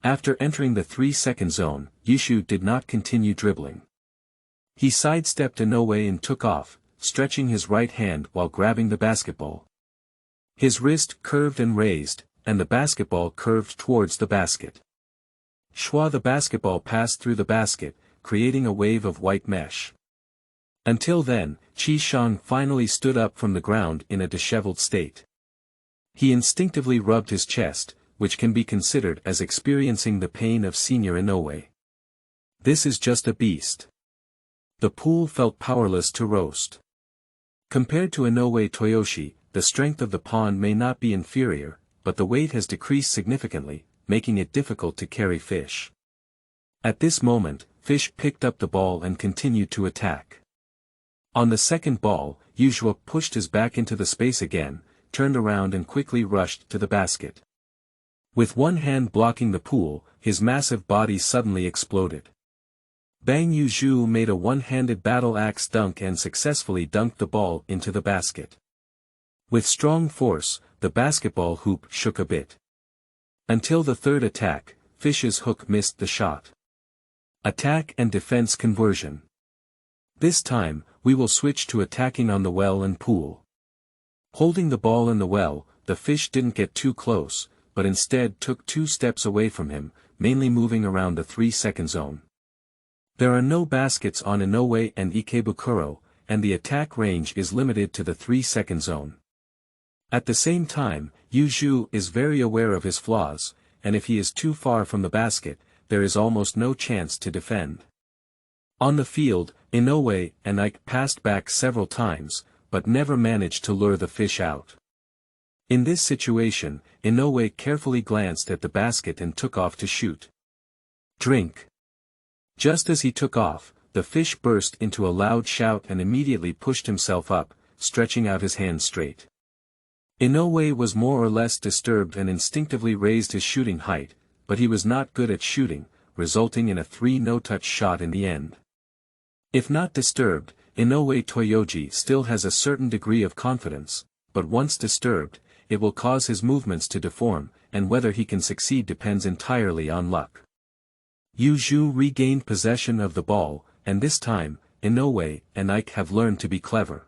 After entering the 3-second zone, Yushu did not continue dribbling. He sidestepped Inoue and took off, stretching his right hand while grabbing the basketball. His wrist curved and raised, and the basketball curved towards the basket. Shwa! The basketball passed through the basket, creating a wave of white mesh. Until then, Chishang finally stood up from the ground in a disheveled state. He instinctively rubbed his chest, which can be considered as experiencing the pain of Senior Inoue. This is just a beast. The pool felt powerless to roast. Compared to Inoue Toyoshi, the strength of the pond may not be inferior, but the weight has decreased significantly, making it difficult to carry Fish. At this moment, Fish picked up the ball and continued to attack. On the second ball, Yu Zhu pushed his back into the space again, turned around and quickly rushed to the basket. With one hand blocking the pool, his massive body suddenly exploded. Bang! Yu Zhu made a one-handed battle axe dunk and successfully dunked the ball into the basket. With strong force, the basketball hoop shook a bit. Until the third attack, Fish's hook missed the shot. Attack and defense conversion. This time, we will switch to attacking on the well and pool. Holding the ball in the well, the Fish didn't get too close, but instead took 2 steps away from him, mainly moving around the 3-second zone. There are no baskets on Inoue and Ikebukuro, and the attack range is limited to the 3-second zone. At the same time, Yu Zhu is very aware of his flaws, and if he is too far from the basket, there is almost no chance to defend. On the field, Inoue and Ike passed back several times, but never managed to lure the Fish out. In this situation, Inoue carefully glanced at the basket and took off to shoot. Drink. Just as he took off, the Fish burst into a loud shout and immediately pushed himself up, stretching out his hands straight. Inoue was more or less disturbed and instinctively raised his shooting height, but he was not good at shooting, resulting in a 3 no-touch shot in the end. If not disturbed, Inoue Toyoji still has a certain degree of confidence, but once disturbed, it will cause his movements to deform, and whether he can succeed depends entirely on luck. Yu Zhu regained possession of the ball, and this time, Inoue and Ike have learned to be clever.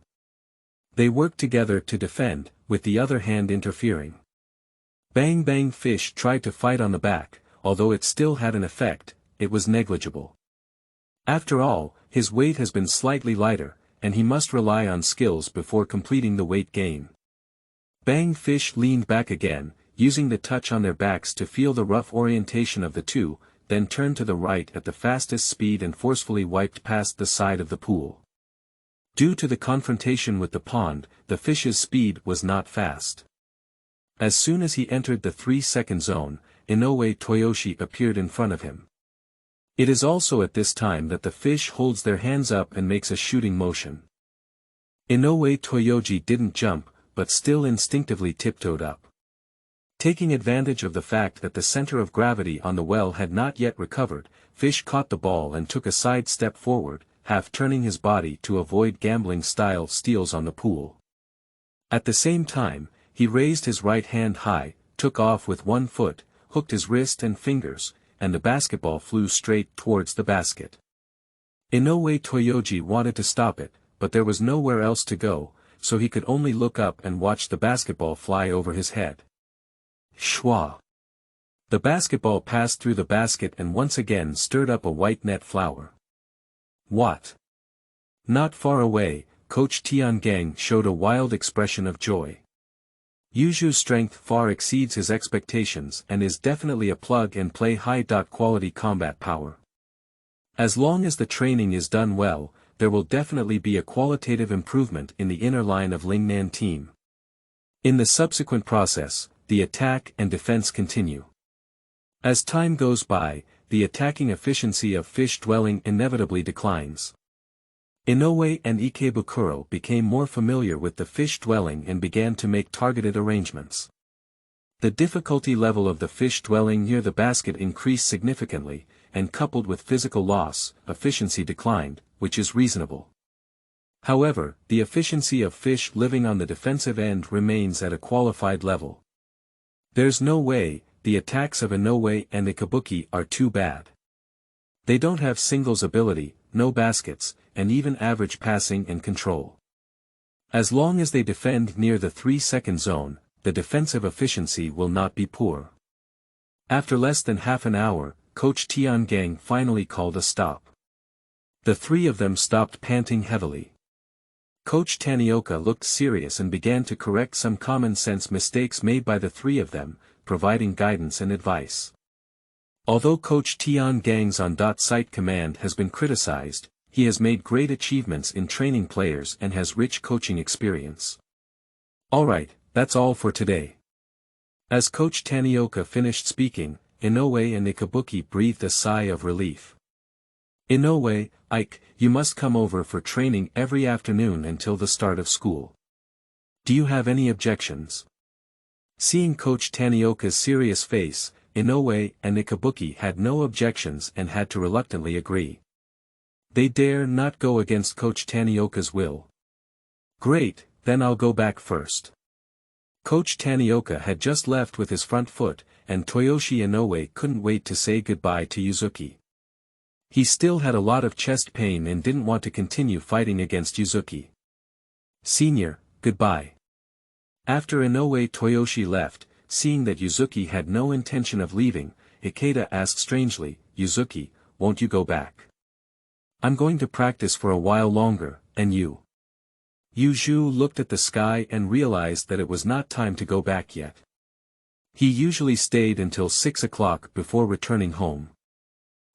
They work together to defend, with the other hand interfering. Bang Bang Fish tried to fight on the back, although it still had an effect, it was negligible. After all, his weight has been slightly lighter, and he must rely on skills before completing the weight gain. Bang Fish leaned back again, using the touch on their backs to feel the rough orientation of the two, then turned to the right at the fastest speed and forcefully wiped past the side of the pool. Due to the confrontation with the pond, the fish's speed was not fast. As soon as he entered the 3-second zone, Inoue Toyoshi appeared in front of him. It is also at this time that the fish holds their hands up and makes a shooting motion. Inoue Toyoji didn't jump, but still instinctively tiptoed up. Taking advantage of the fact that the center of gravity on the well had not yet recovered, Fish caught the ball and took a side step forward, half turning his body to avoid gambling-style steals on the pool. At the same time, he raised his right hand high, took off with one foot, hooked his wrist and fingers, and the basketball flew straight towards the basket. Inoue Toyoji wanted to stop it, but there was nowhere else to go, so he could only look up and watch the basketball fly over his head. Schwa! The basketball passed through the basket and once again stirred up a white net flower. What? Not far away, Coach Tiangang showed a wild expression of joy. Yu Zhu's strength far exceeds his expectations and is definitely a plug-and-play high-quality combat power. As long as the training is done well, there will definitely be a qualitative improvement in the inner line of Lingnan team. In the subsequent process, the attack and defense continue. As time goes by, the attacking efficiency of fish dwelling inevitably declines. Inoue and Ikebukuro became more familiar with the fish dwelling and began to make targeted arrangements. The difficulty level of the fish dwelling near the basket increased significantly, and coupled with physical loss, efficiency declined, which is reasonable. However, the efficiency of fish living on the defensive end remains at a qualified level. There's no way, the attacks of Inoue and Ikabuki are too bad. They don't have singles ability, no baskets, and even average passing and control. As long as they defend near the 3-second zone, the defensive efficiency will not be poor. After less than half an hour, Coach Tiangang finally called a stop. The three of them stopped panting heavily. Coach Tanioka looked serious and began to correct some common-sense mistakes made by the three of them, providing guidance and advice. Although Coach Tiangang's on-site command has been criticized, he has made great achievements in training players and has rich coaching experience. Alright, that's all for today. As Coach Tanioka finished speaking, Inoue and Ikabuki breathed a sigh of relief. Inoue, Ike, you must come over for training every afternoon until the start of school. Do you have any objections? Seeing Coach Tanioka's serious face, Inoue and Ikabuki had no objections and had to reluctantly agree. They dare not go against Coach Tanioka's will. Great, then I'll go back first. Coach Tanioka had just left with his front foot, and Toyoshi Inoue couldn't wait to say goodbye to Yuzuki. He still had a lot of chest pain and didn't want to continue fighting against Yuzuki. Senior, goodbye. After Inoue Toyoshi left, seeing that Yuzuki had no intention of leaving, Ikeda asked strangely, Yuzuki, won't you go back? I'm going to practice for a while longer, and you? Yu Zhu looked at the sky and realized that it was not time to go back yet. He usually stayed until 6 o'clock before returning home.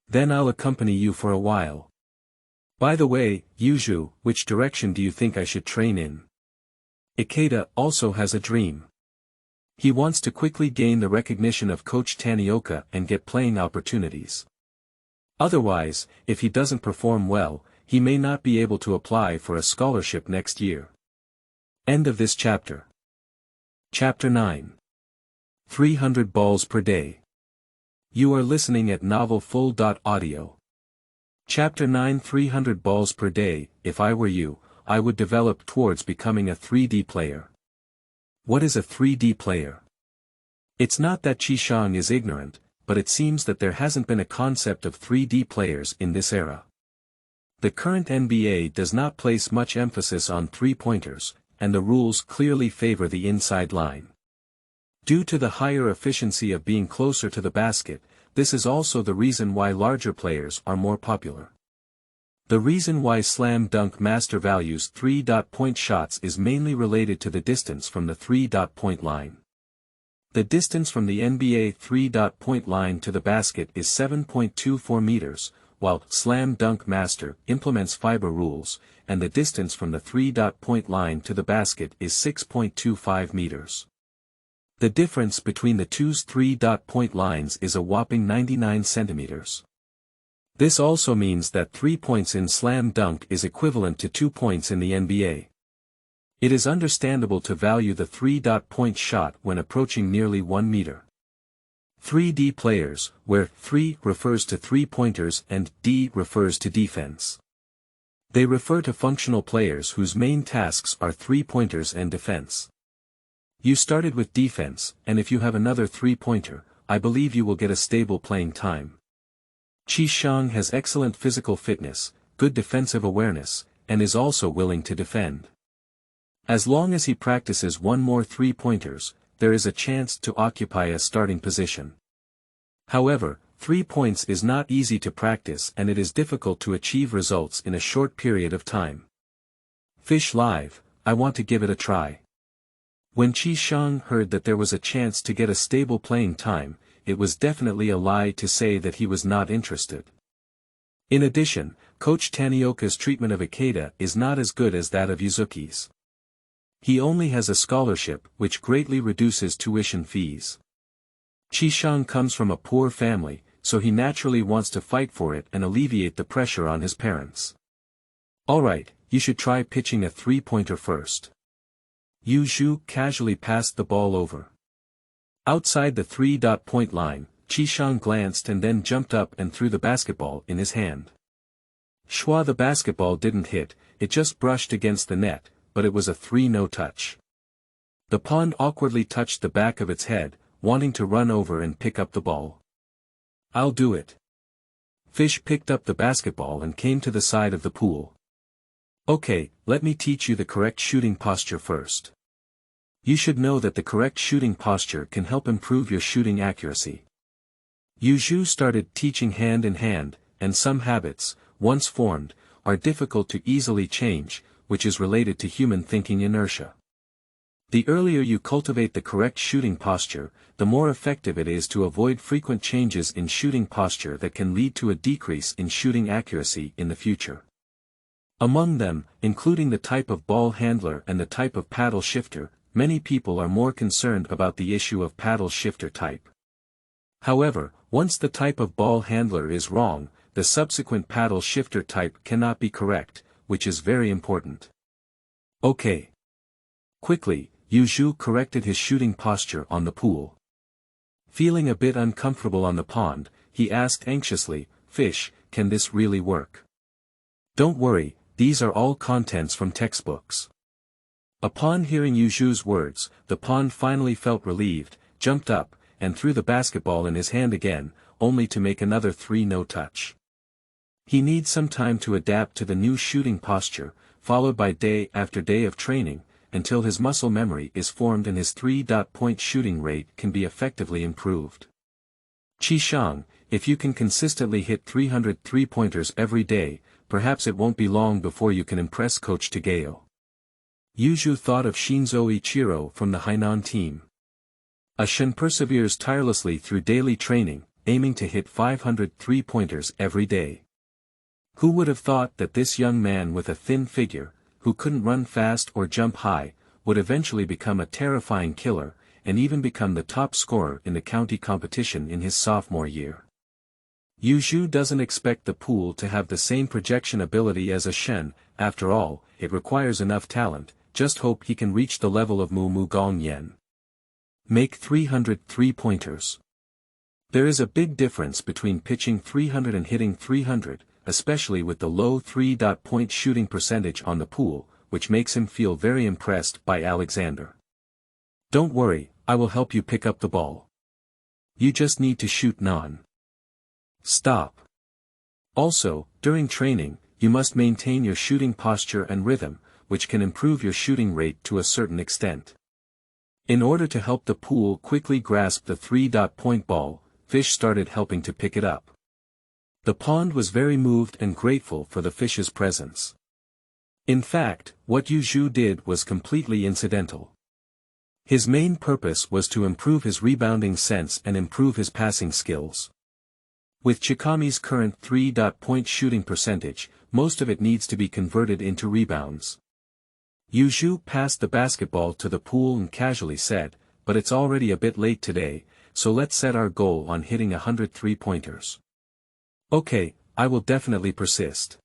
Then I'll accompany you for a while. By the way, Yu Zhu, which direction do you think I should train in? Ikeda also has a dream. He wants to quickly gain the recognition of Coach Tanioka and get playing opportunities. Otherwise, if he doesn't perform well, he may not be able to apply for a scholarship next year. End of this chapter. Chapter 9. 300 balls per day. You are listening at Novel Full. Audio. Chapter 9 300 balls per day. If I were you, I would develop towards becoming a 3D player. What is a 3D player? It's not that Chishang is ignorant, but it seems that there hasn't been a concept of 3D players in this era. The current NBA does not place much emphasis on three-pointers, and the rules clearly favor the inside line. Due to the higher efficiency of being closer to the basket, this is also the reason why larger players are more popular. The reason why Slam Dunk Master values 3-point shots is mainly related to the distance from the 3-point line. The distance from the NBA 3-point line to the basket is 7.24 meters, while Slam Dunk Master implements fiber rules, and the distance from the 3-point line to the basket is 6.25 meters. The difference between the two's 3-point lines is a whopping 99 centimeters. This also means that 3 points in Slam Dunk is equivalent to 2 points in the NBA. It is understandable to value the 3-point shot when approaching nearly 1 meter. 3D players, where 3 refers to three-pointers and D refers to defense. They refer to functional players whose main tasks are three-pointers and defense. You started with defense, and if you have another three-pointer, I believe you will get a stable playing time. Chishang has excellent physical fitness, good defensive awareness, and is also willing to defend. As long as he practices one more three-pointers, there is a chance to occupy a starting position. However, 3 points is not easy to practice and it is difficult to achieve results in a short period of time. Fish live, I want to give it a try. When Chishang heard that there was a chance to get a stable playing time, it was definitely a lie to say that he was not interested. In addition, Coach Tanioka's treatment of Ikeda is not as good as that of Yuzuki's. He only has a scholarship which greatly reduces tuition fees. Chishang comes from a poor family, so he naturally wants to fight for it and alleviate the pressure on his parents. Alright, you should try pitching a three-pointer first. Yu Zhu casually passed the ball over. Outside the 3-point line, Chishang glanced and then jumped up and threw the basketball in his hand. Schwa, the basketball didn't hit, it just brushed against the net, but it was a 3-no touch. The pawn awkwardly touched the back of its head, wanting to run over and pick up the ball. I'll do it. Fish picked up the basketball and came to the side of the pool. Okay, let me teach you the correct shooting posture first. You should know that the correct shooting posture can help improve your shooting accuracy. Yu Zhu started teaching hand in hand, and some habits, once formed, are difficult to easily change, which is related to human thinking inertia. The earlier you cultivate the correct shooting posture, the more effective it is to avoid frequent changes in shooting posture that can lead to a decrease in shooting accuracy in the future. Among them, including the type of ball handler and the type of paddle shifter, many people are more concerned about the issue of paddle shifter type. However, once the type of ball handler is wrong, the subsequent paddle shifter type cannot be correct, which is very important. Okay. Quickly, Yu Zhu corrected his shooting posture on the pool. Feeling a bit uncomfortable on the pond, he asked anxiously, Fish, can this really work? Don't worry, these are all contents from textbooks. Upon hearing Yu Zhu's words, the pawn finally felt relieved, jumped up, and threw the basketball in his hand again, only to make another 3-no touch. He needs some time to adapt to the new shooting posture, followed by day after day of training, until his muscle memory is formed and his 3-point shooting rate can be effectively improved. Chishang, if you can consistently hit 300 three-pointers every day, perhaps it won't be long before you can impress Coach Tagayo. Yu Zhu thought of Shinzo Ichiro from the Hainan team. A Shin perseveres tirelessly through daily training, aiming to hit 500 three-pointers every day. Who would have thought that this young man with a thin figure, who couldn't run fast or jump high, would eventually become a terrifying killer, and even become the top scorer in the county competition in his sophomore year. Yu Zhu doesn't expect the pool to have the same projection ability as a Shen, after all, it requires enough talent, just hope he can reach the level of Mu Gong Yen. Make 300 three-pointers. There is a big difference between pitching 300 and hitting 300, especially with the low 3-point shooting percentage on the pool, which makes him feel very impressed by Alexander. Don't worry, I will help you pick up the ball. You just need to shoot non-stop. Also, during training, you must maintain your shooting posture and rhythm, which can improve your shooting rate to a certain extent. In order to help the pool quickly grasp the 3-point ball, Fish started helping to pick it up. The pond was very moved and grateful for the fish's presence. In fact, what Yu Zhu did was completely incidental. His main purpose was to improve his rebounding sense and improve his passing skills. With Chikami's current 3-point shooting percentage, most of it needs to be converted into rebounds. Yu Zhu passed the basketball to the pool and casually said, "But it's already a bit late today, so let's set our goal on hitting 100 3-pointers. Okay, I will definitely persist."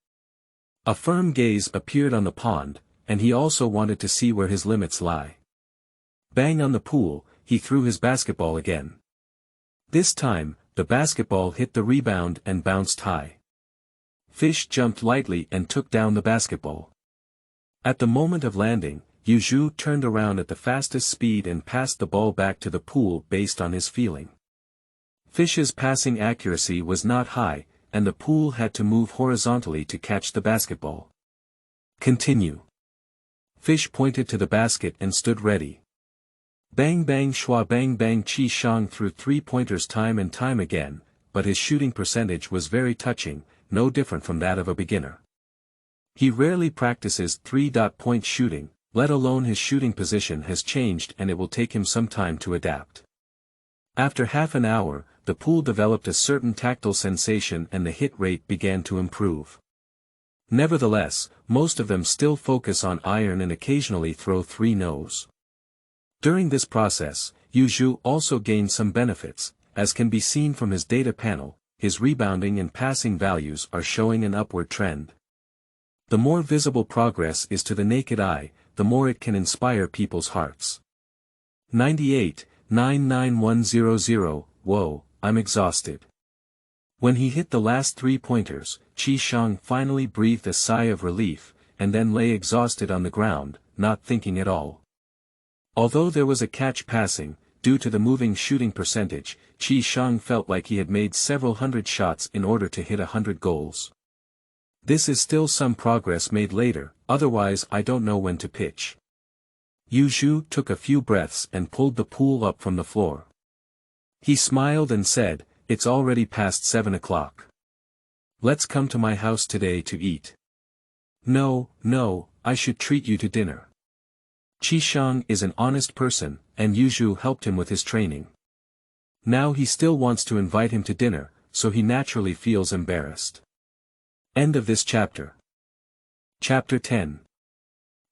A firm gaze appeared on the pond, and he also wanted to see where his limits lie. Bang on the pool, he threw his basketball again. This time, the basketball hit the rebound and bounced high. Fish jumped lightly and took down the basketball. At the moment of landing, Yu Zhu turned around at the fastest speed and passed the ball back to the pool based on his feeling. Fish's passing accuracy was not high, and the pool had to move horizontally to catch the basketball. Continue. Fish pointed to the basket and stood ready. Bang bang shwa bang bang. Chishang threw 3-pointers time and time again, but his shooting percentage was very touching, no different from that of a beginner. He rarely practices 3-point shooting, let alone his shooting position has changed and it will take him some time to adapt. After half an hour, the pool developed a certain tactile sensation and the hit rate began to improve. Nevertheless, most of them still focus on iron and occasionally throw 3-nos. During this process, Yu Zhu also gained some benefits, as can be seen from his data panel. His rebounding and passing values are showing an upward trend. The more visible progress is to the naked eye, the more it can inspire people's hearts. 98,99100, whoa, I'm exhausted. When he hit the last 3-pointers, Chishang finally breathed a sigh of relief, and then lay exhausted on the ground, not thinking at all. Although there was a catch passing, due to the moving shooting percentage, Chishang felt like he had made several hundred shots in order to hit 100 goals. This is still some progress made later, otherwise I don't know when to pitch. Yu Zhu took a few breaths and pulled the pool up from the floor. He smiled and said, "It's already past 7 o'clock. Let's come to my house today to eat." No, I should treat you to dinner. Chishang is an honest person, and Yu Zhu helped him with his training. Now he still wants to invite him to dinner, so he naturally feels embarrassed. End of this chapter. Chapter 10.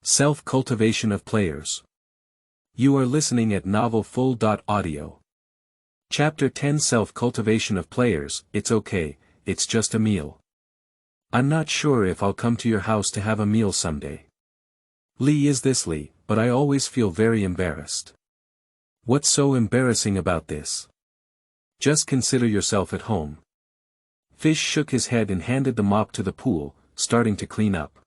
Self-cultivation of players. You are listening at novelfull.audio. Chapter 10. Self-cultivation of players. It's okay, it's just a meal. I'm not sure if I'll come to your house to have a meal someday. Lee is this Lee, but I always feel very embarrassed. What's so embarrassing about this? Just consider yourself at home. Fish shook his head and handed the mop to the pool, starting to clean up.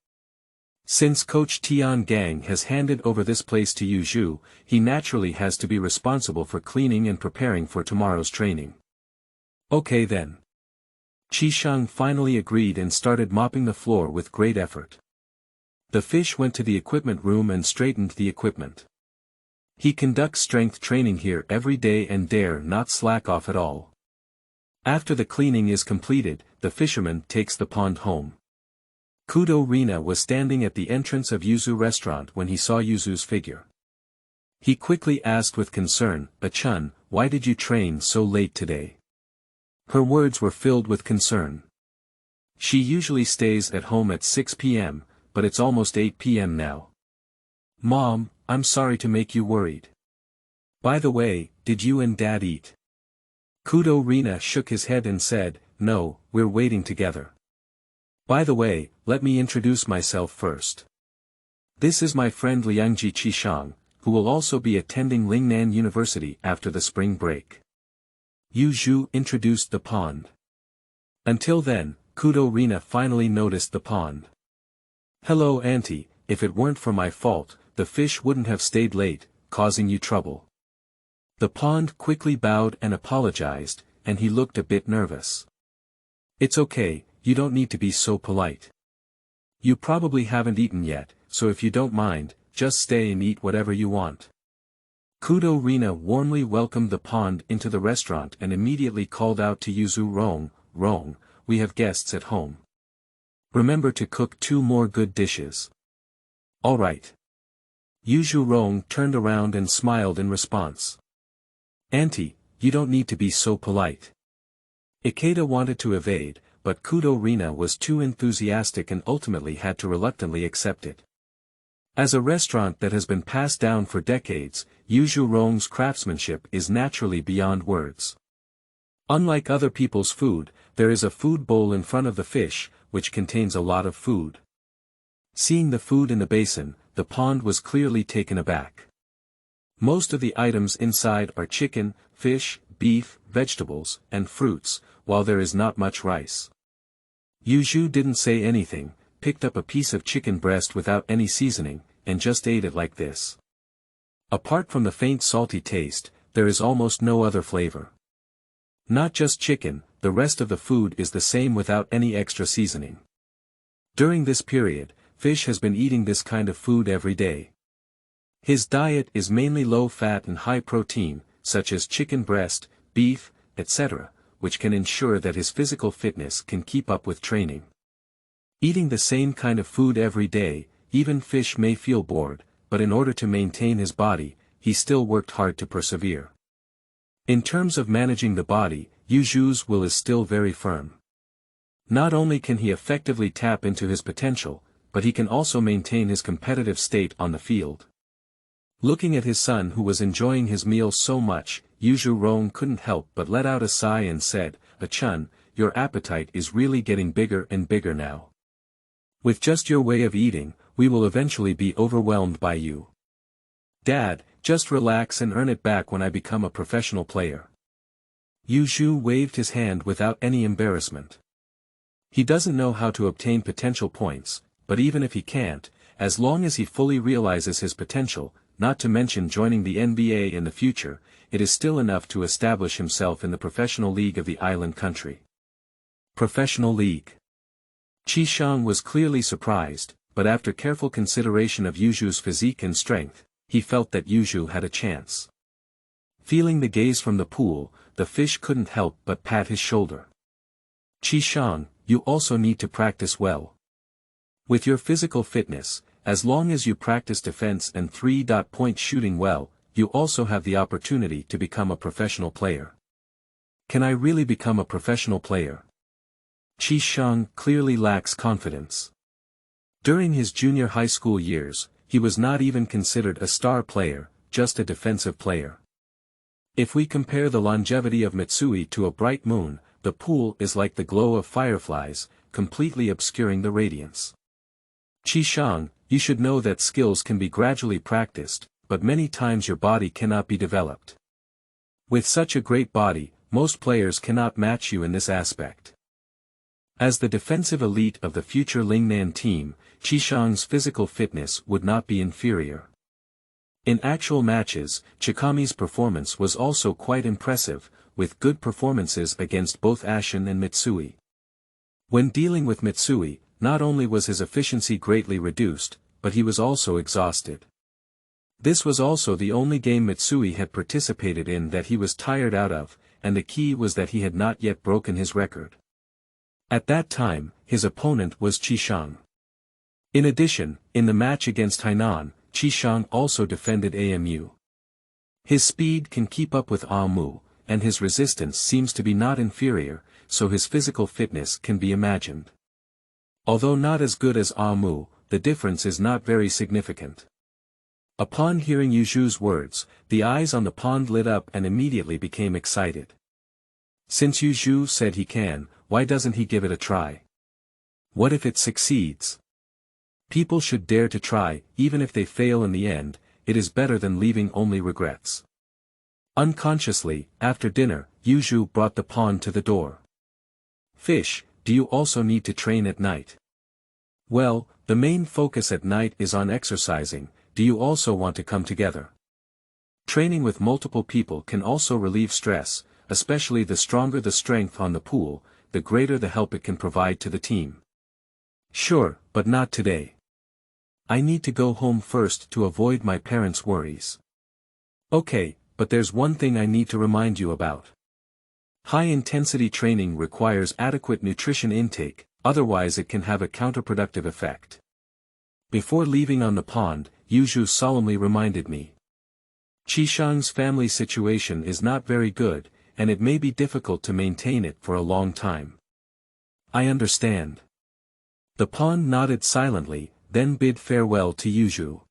Since Coach Tian Gang has handed over this place to Yu Zhu, he naturally has to be responsible for cleaning and preparing for tomorrow's training. Okay then. Chishang finally agreed and started mopping the floor with great effort. The fish went to the equipment room and straightened the equipment. He conducts strength training here every day and dare not slack off at all. After the cleaning is completed, the fisherman takes the pond home. Kudo Rina was standing at the entrance of Yu Zhu restaurant when he saw Yu Zhu's figure. He quickly asked with concern, "Chun, why did you train so late today?" Her words were filled with concern. She usually stays at home at 6 p.m., but it's almost 8 p.m. now. Mom, I'm sorry to make you worried. By the way, did you and Dad eat? Kudo Rina shook his head and said, "No, we're waiting together. By the way, let me introduce myself first. This is my friend Liangji Chishang, who will also be attending Lingnan University after the spring break." Yu Zhu introduced the pond. Until then, Kudo Rina finally noticed the pond. "Hello auntie, if it weren't for my fault, the fish wouldn't have stayed late, causing you trouble." The pond quickly bowed and apologized, and he looked a bit nervous. "It's okay, you don't need to be so polite. You probably haven't eaten yet, so if you don't mind, just stay and eat whatever you want." Kudo Rina warmly welcomed the pond into the restaurant and immediately called out to Yu Zhu, Rong, we have guests at home. Remember to cook 2 more good dishes." "All right." Yu Zhu turned around and smiled in response. "Auntie, you don't need to be so polite." Ikeda wanted to evade, but Kudo Rina was too enthusiastic and ultimately had to reluctantly accept it. As a restaurant that has been passed down for decades, Yu Zhu craftsmanship is naturally beyond words. Unlike other people's food, there is a food bowl in front of the fish, which contains a lot of food. Seeing the food in the basin, the pond was clearly taken aback. Most of the items inside are chicken, fish, beef, vegetables, and fruits, while there is not much rice. Yu Zhu didn't say anything, picked up a piece of chicken breast without any seasoning, and just ate it like this. Apart from the faint salty taste, there is almost no other flavor. Not just chicken, the rest of the food is the same without any extra seasoning. During this period, Fish has been eating this kind of food every day. His diet is mainly low-fat and high-protein, such as chicken breast, beef, etc., which can ensure that his physical fitness can keep up with training. Eating the same kind of food every day, even Fish may feel bored, but in order to maintain his body, he still worked hard to persevere. In terms of managing the body, Yu Zhu's will is still very firm. Not only can he effectively tap into his potential, but he can also maintain his competitive state on the field. Looking at his son who was enjoying his meal so much, Yu Zhu couldn't help but let out a sigh and said, "Chun, your appetite is really getting bigger and bigger now. With just your way of eating, we will eventually be overwhelmed by you. Dad, just relax and earn it back when I become a professional player." Yu Zhu waved his hand without any embarrassment. He doesn't know how to obtain potential points, but even if he can't, as long as he fully realizes his potential, not to mention joining the NBA in the future, it is still enough to establish himself in the professional league of the island country. Professional league. Chishang was clearly surprised, but after careful consideration of Yu Zhu's physique and strength, he felt that Yu Zhu had a chance. Feeling the gaze from the pool, the fish couldn't help but pat his shoulder. "Chishang, you also need to practice well. With your physical fitness, as long as you practice defense and three-point shooting well, you also have the opportunity to become a professional player." "Can I really become a professional player?" Chishang clearly lacks confidence. During his junior high school years, he was not even considered a star player, just a defensive player. If we compare the longevity of Mitsui to a bright moon, the pool is like the glow of fireflies, completely obscuring the radiance. "Chishang, you should know that skills can be gradually practiced, but many times your body cannot be developed. With such a great body, most players cannot match you in this aspect." As the defensive elite of the future Lingnan team, Chishang's physical fitness would not be inferior. In actual matches, Chikami's performance was also quite impressive, with good performances against both Ashin and Mitsui. When dealing with Mitsui, not only was his efficiency greatly reduced, but he was also exhausted. This was also the only game Mitsui had participated in that he was tired out of, and the key was that he had not yet broken his record. At that time, his opponent was Chishang. In addition, in the match against Hainan, Chishang also defended AMU. His speed can keep up with AMU, and his resistance seems to be not inferior, so his physical fitness can be imagined. Although not as good as AMU, the difference is not very significant. Upon hearing Yu Zhu's words, the eyes on the pond lit up and immediately became excited. Since Yu Zhu said he can, why doesn't he give it a try? What if it succeeds? People should dare to try, even if they fail in the end, it is better than leaving only regrets. Unconsciously, after dinner, Yu Zhu brought the pond to the door. Fish, do you also need to train at night? Well, the main focus at night is on exercising. Do you also want to come together? Training with multiple people can also relieve stress, especially the stronger the strength on the pool, the greater the help it can provide to the team. Sure, but not today. I need to go home first to avoid my parents' worries. Okay, but there's one thing I need to remind you about. High-intensity training requires adequate nutrition intake, otherwise it can have a counterproductive effect. Before leaving on the pond, Yu Zhu solemnly reminded me. Chishang's family situation is not very good, and it may be difficult to maintain it for a long time. I understand. The pond nodded silently, then bid farewell to Yu Zhu.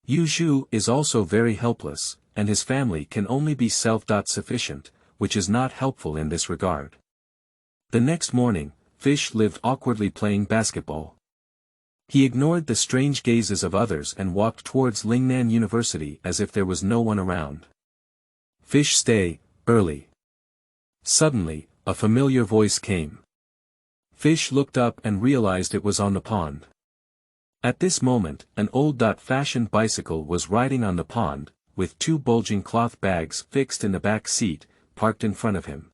Yu Zhu is also very helpless, and his family can only be self-sufficient, which is not helpful in this regard. The next morning, Fish lived awkwardly playing basketball. He ignored the strange gazes of others and walked towards Lingnan University as if there was no one around. Fish, stay early. Suddenly, a familiar voice came. Fish looked up and realized it was on the pond. At this moment, an old-fashioned bicycle was riding on the pond, with two bulging cloth bags fixed in the back seat, parked in front of him.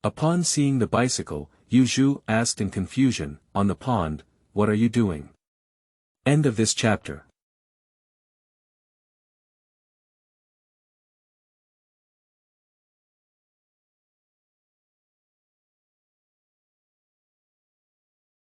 Upon seeing the bicycle, Yu Zhu asked in confusion, "On the pond, what are you doing?" End of this chapter.